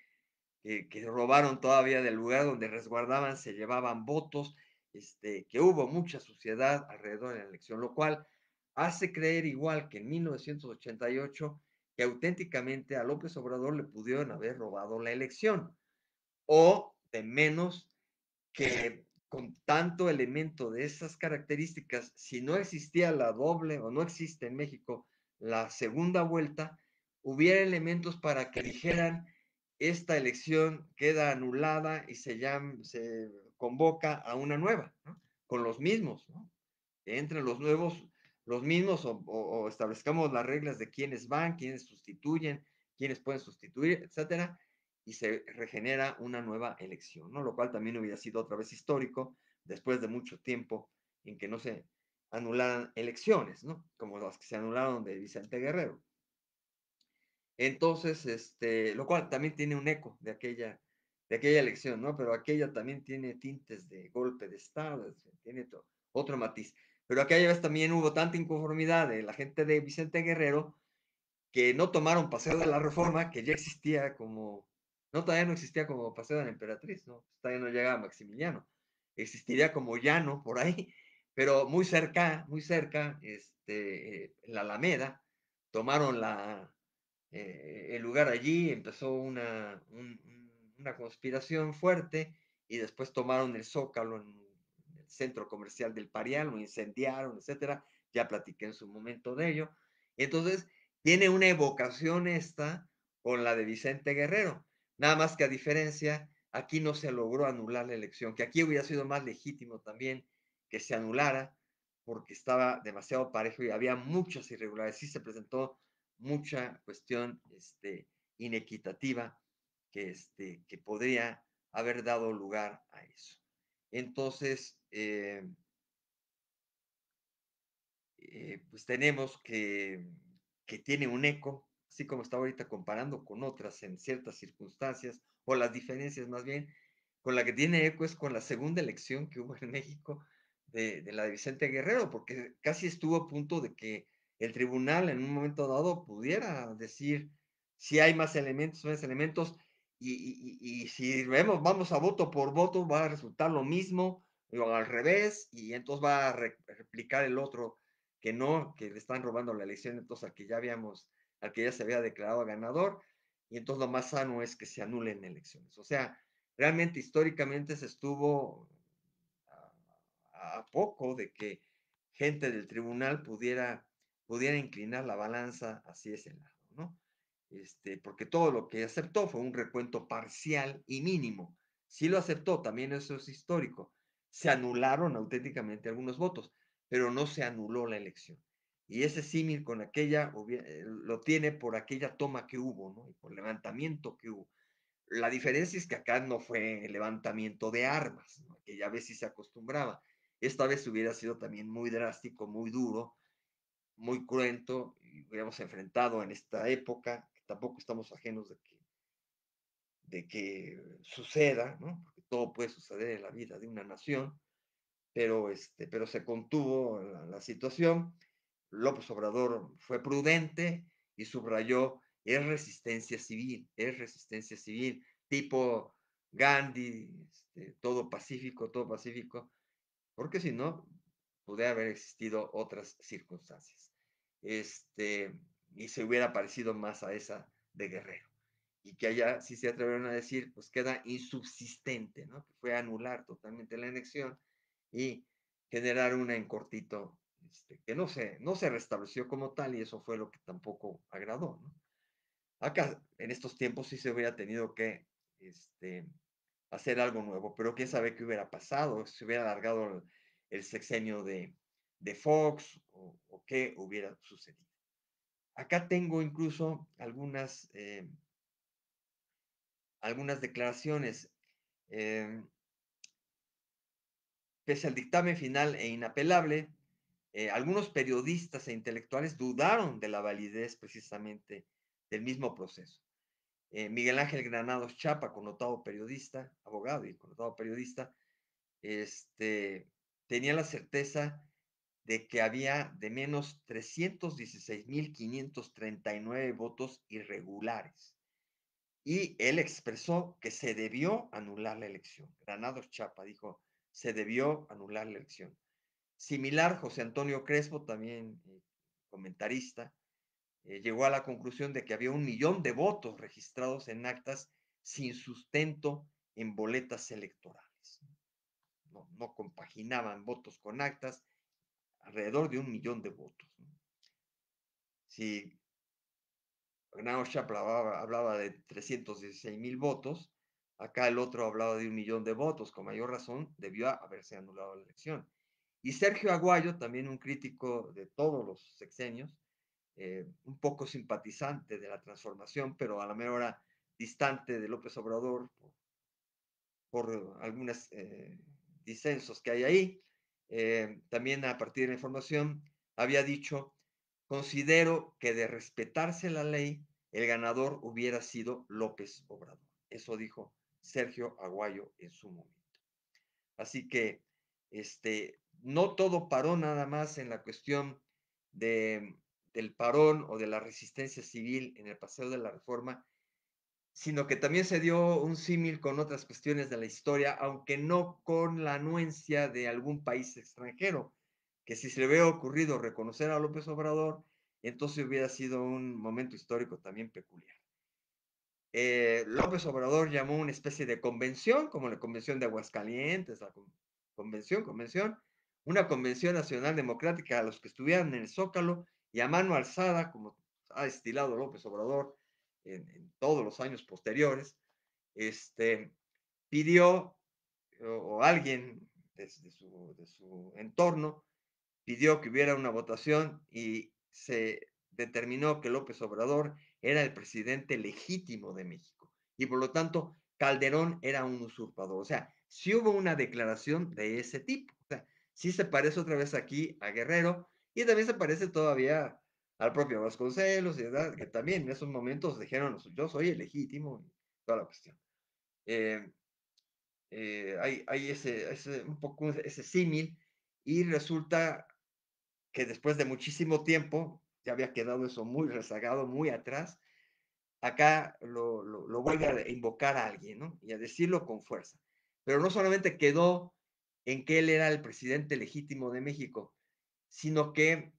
que robaron todavía del lugar donde resguardaban, se llevaban votos, que hubo mucha suciedad alrededor de la elección, lo cual hace creer igual que en 1988 que auténticamente a López Obrador le pudieron haber robado la elección, o de menos que con tanto elemento de esas características, si no existía la doble o no existe en México la segunda vuelta, hubiera elementos para que dijeran esta elección queda anulada y se convoca a una nueva, ¿no? Con los mismos, ¿no? Entre los nuevos, los mismos, o establezcamos las reglas de quiénes van, quiénes sustituyen, quiénes pueden sustituir, etcétera, y se regenera una nueva elección, ¿no? Lo cual también hubiera sido otra vez histórico, después de mucho tiempo en que no se anularan elecciones, ¿no? Como las que se anularon de Vicente Guerrero. Entonces, lo cual también tiene un eco de aquella elección, ¿no? Pero aquella también tiene tintes de golpe de Estado, tiene otro matiz. Pero aquella vez también hubo tanta inconformidad de la gente de Vicente Guerrero que no tomaron Paseo de la Reforma, que ya existía como, no, todavía no existía como Paseo de la Emperatriz, ¿no? Todavía no llegaba Maximiliano. Existiría como llano por ahí, pero muy cerca, la Alameda, tomaron el lugar allí, empezó una conspiración fuerte y después tomaron el Zócalo en el centro comercial del Parián, lo incendiaron, etcétera. Ya platiqué en su momento de ello. Entonces, tiene una evocación esta con la de Vicente Guerrero. Nada más que a diferencia, aquí no se logró anular la elección, que aquí hubiera sido más legítimo también que se anulara, porque estaba demasiado parejo y había muchas irregularidades. Sí se presentó mucha cuestión inequitativa que podría haber dado lugar a eso. Entonces, pues tenemos que tiene un eco, así como estaba ahorita comparando con otras en ciertas circunstancias, o las diferencias más bien, con la que tiene eco es con la segunda elección que hubo en México de la de Vicente Guerrero, porque casi estuvo a punto de que el tribunal en un momento dado pudiera decir si hay más elementos, menos elementos, y si vemos, vamos a voto por voto, va a resultar lo mismo, o al revés, y entonces va a replicar el otro que no, que le están robando la elección, entonces al que ya se había declarado ganador, y entonces lo más sano es que se anulen elecciones. O sea, realmente históricamente se estuvo a poco de que gente del tribunal pudiera inclinar la balanza hacia ese lado, ¿no? Porque todo lo que aceptó fue un recuento parcial y mínimo. Sí lo aceptó, también eso es histórico. Se anularon auténticamente algunos votos, pero no se anuló la elección. Y ese símil con aquella lo tiene por aquella toma que hubo, ¿no? Y por el levantamiento que hubo. La diferencia es que acá no fue levantamiento de armas, ¿no? Que ya ves si se acostumbraba. Esta vez hubiera sido también muy drástico, muy duro, muy cruento, y hubiéramos enfrentado en esta época, que tampoco estamos ajenos de que suceda, ¿no? Porque todo puede suceder en la vida de una nación, pero se contuvo la situación. López Obrador fue prudente y subrayó, es resistencia civil, tipo Gandhi, todo pacífico, porque si no, podría haber existido otras circunstancias. Y se hubiera parecido más a esa de Guerrero. Y que allá sí se atrevieron a decir, pues queda insubsistente, ¿no? Que fue anular totalmente la elección y generar una en cortito, que no se restableció como tal y eso fue lo que tampoco agradó, ¿no? Acá, en estos tiempos sí se hubiera tenido que este, hacer algo nuevo, pero quién sabe qué hubiera pasado, si hubiera alargado el sexenio de Fox o qué hubiera sucedido. Acá tengo incluso algunas declaraciones. Eh, Pese al dictamen final e inapelable, algunos periodistas e intelectuales dudaron de la validez precisamente del mismo proceso. Miguel Ángel Granados Chapa, connotado periodista, abogado y connotado periodista, tenía la certeza de que había de menos 316.539 votos irregulares. Y él expresó que se debió anular la elección. Granados Chapa dijo, se debió anular la elección. Similar, José Antonio Crespo, también comentarista, llegó a la conclusión de que había 1 millón de votos registrados en actas sin sustento en boletas electorales. No compaginaban votos con actas, alrededor de 1 millón de votos. Si Gernaro Chapla hablaba de 316.000 votos, acá el otro hablaba de 1 millón de votos, con mayor razón debió haberse anulado la elección. Y Sergio Aguayo, también un crítico de todos los sexenios, un poco simpatizante de la transformación, pero a la mejor hora distante de López Obrador por algunos disensos que hay ahí. También a partir de la información había dicho, considero que de respetarse la ley, el ganador hubiera sido López Obrador. Eso dijo Sergio Aguayo en su momento. Así que no todo paró nada más en la cuestión del parón o de la resistencia civil en el Paseo de la Reforma, sino que también se dio un símil con otras cuestiones de la historia, aunque no con la anuencia de algún país extranjero, que si se le hubiera ocurrido reconocer a López Obrador, entonces hubiera sido un momento histórico también peculiar. López Obrador llamó una especie de convención, como la convención de Aguascalientes, la convención, una convención nacional democrática a los que estuvieran en el Zócalo y a mano alzada, como ha estilado López Obrador en todos los años posteriores, pidió, o alguien de su entorno, pidió que hubiera una votación y se determinó que López Obrador era el presidente legítimo de México y por lo tanto Calderón era un usurpador. O sea, sí hubo una declaración de ese tipo. O sea, sí se parece otra vez aquí a Guerrero y también se parece todavía al propio Vasconcelos, ¿verdad? Que también en esos momentos dijeron, yo soy el legítimo y toda la cuestión. Hay un poco ese símil y resulta que después de muchísimo tiempo, ya había quedado eso muy rezagado, muy atrás, acá lo vuelve a invocar a alguien, ¿no? Y a decirlo con fuerza. Pero no solamente quedó en que él era el presidente legítimo de México, sino que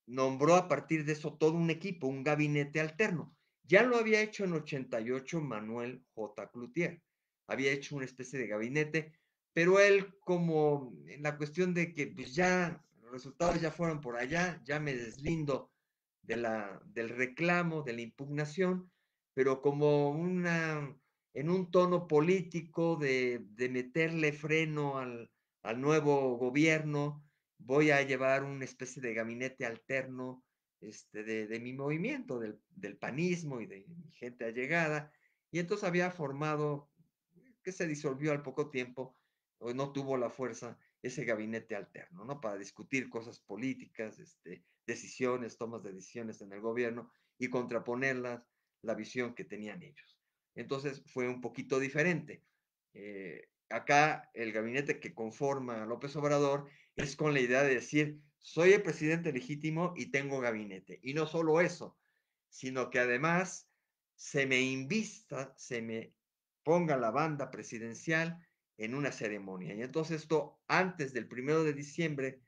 nombró a partir de eso todo un equipo, un gabinete alterno. Ya lo había hecho en 88 Manuel J. Cloutier. Había hecho una especie de gabinete, pero él como en la cuestión de que pues ya los resultados ya fueron por allá, ya me deslindo del reclamo, de la impugnación, pero como en un tono político de meterle freno al nuevo gobierno, voy a llevar una especie de gabinete alterno de mi movimiento, del panismo y de mi gente allegada. Y entonces había formado, que se disolvió al poco tiempo, o no tuvo la fuerza, ese gabinete alterno, ¿no? Para discutir cosas políticas, decisiones, tomas de decisiones en el gobierno y contraponerlas la visión que tenían ellos. Entonces fue un poquito diferente. Acá el gabinete que conforma a López Obrador es con la idea de decir, soy el presidente legítimo y tengo gabinete. Y no solo eso, sino que además se me invista, se me ponga la banda presidencial en una ceremonia. Y entonces esto, antes del 1 de diciembre,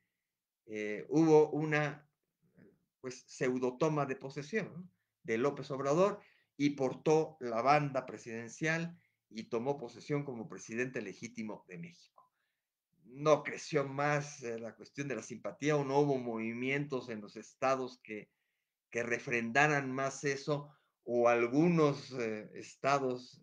hubo una pues pseudo toma de posesión, ¿no? De López Obrador y portó la banda presidencial y tomó posesión como presidente legítimo de México. No creció más la cuestión de la simpatía o no hubo movimientos en los estados que refrendaran más eso o algunos estados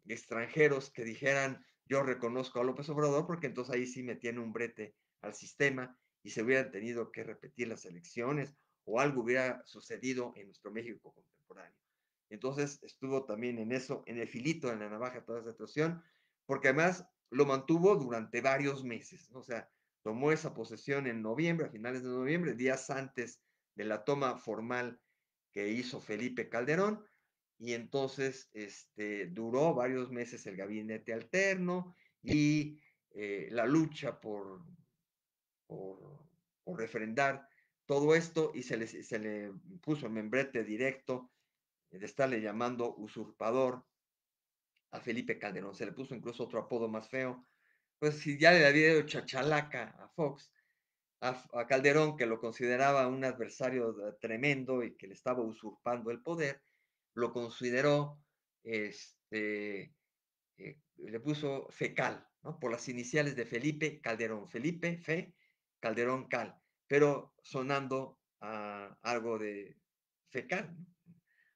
extranjeros que dijeran yo reconozco a López Obrador porque entonces ahí sí metían un brete al sistema y se hubieran tenido que repetir las elecciones o algo hubiera sucedido en nuestro México contemporáneo. Entonces estuvo también en eso, en el filito, en la navaja, toda esa situación, porque además lo mantuvo durante varios meses, ¿no? O sea, tomó esa posesión en noviembre, a finales de noviembre, días antes de la toma formal que hizo Felipe Calderón, y entonces duró varios meses el gabinete alterno y la lucha por, por refrendar todo esto y se le puso el membrete directo de estarle llamando usurpador a Felipe Calderón. Se le puso incluso otro apodo más feo. Pues si ya le había dado chachalaca a Fox, a Calderón, que lo consideraba un adversario tremendo y que le estaba usurpando el poder, lo consideró, le puso Fecal, ¿no? Por las iniciales de Felipe Calderón. Felipe, Fe, Calderón, Cal, pero sonando a algo de fecal, ¿no?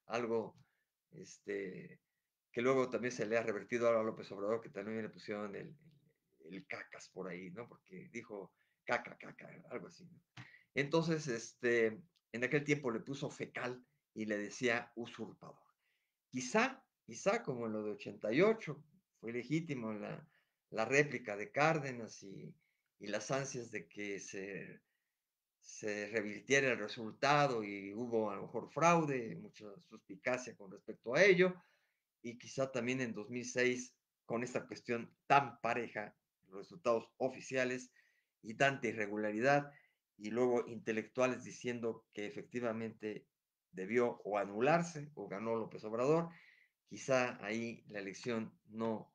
Algo que luego también se le ha revertido ahora a López Obrador, que también le pusieron el cacas por ahí, ¿no? Porque dijo caca, caca, algo así, ¿no? Entonces, en aquel tiempo le puso fecal y le decía usurpador. Quizá como en lo de 88, fue legítimo la réplica de Cárdenas y las ansias de que se revirtiera el resultado y hubo a lo mejor fraude, mucha suspicacia con respecto a ello, y quizá también en 2006 con esta cuestión tan pareja, los resultados oficiales y tanta irregularidad, y luego intelectuales diciendo que efectivamente debió o anularse o ganó López Obrador, quizá ahí la elección no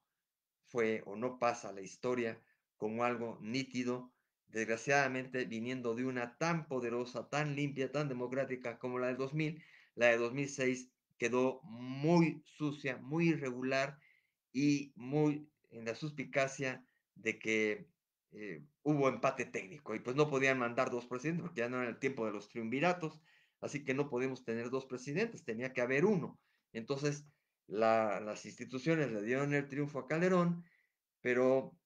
fue o no pasa a la historia como algo nítido, desgraciadamente viniendo de una tan poderosa, tan limpia, tan democrática como la del 2000, la de 2006 quedó muy sucia, muy irregular y muy en la suspicacia de que hubo empate técnico y pues no podían mandar dos presidentes porque ya no era el tiempo de los triunviratos, así que no podemos tener dos presidentes, tenía que haber uno. Entonces, las instituciones le dieron el triunfo a Calderón, pero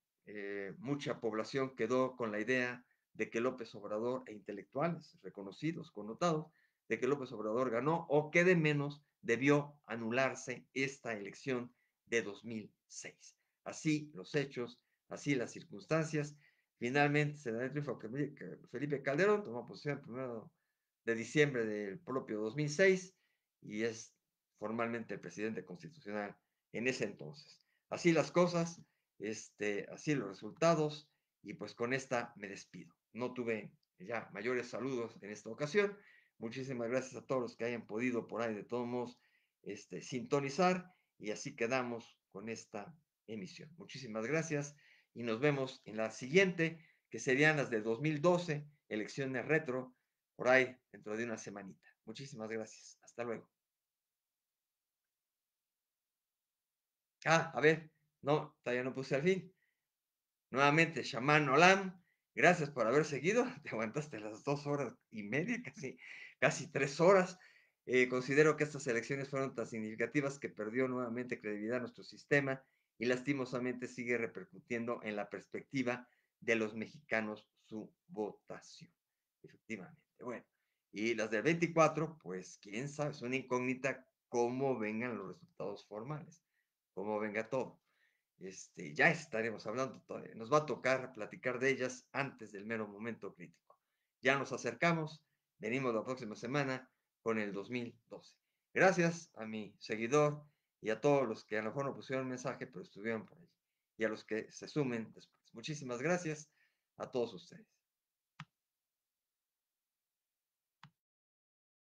mucha población quedó con la idea de que López Obrador, e intelectuales reconocidos, connotados, de que López Obrador ganó o que de menos debió anularse esta elección de 2006. Así los hechos, así las circunstancias. Finalmente se da el triunfo que Felipe Calderón tomó posesión el 1 de diciembre del propio 2006 y es formalmente el presidente constitucional en ese entonces. Así las cosas, así los resultados, y pues con esta me despido. No tuve ya mayores saludos en esta ocasión. Muchísimas gracias a todos los que hayan podido por ahí de todos modos sintonizar y así quedamos con esta emisión. Muchísimas gracias y nos vemos en la siguiente, que serían las de 2012, elecciones retro, por ahí dentro de una semanita. Muchísimas gracias. Hasta luego. A ver, no, todavía no puse al fin. Nuevamente, Shaman Olam, gracias por haber seguido. Te aguantaste las 2 horas y media, casi 3 horas. Considero que estas elecciones fueron tan significativas que perdió nuevamente credibilidad nuestro sistema y lastimosamente sigue repercutiendo en la perspectiva de los mexicanos su votación. Efectivamente. Bueno, y las del 24, pues quién sabe, es una incógnita cómo vengan los resultados formales, cómo venga todo. Ya estaremos hablando, nos va a tocar platicar de ellas antes del mero momento crítico. Ya nos acercamos, venimos la próxima semana con el 2012. Gracias a mi seguidor y a todos los que a lo mejor no pusieron mensaje, pero estuvieron por ahí. Y a los que se sumen después. Muchísimas gracias a todos ustedes.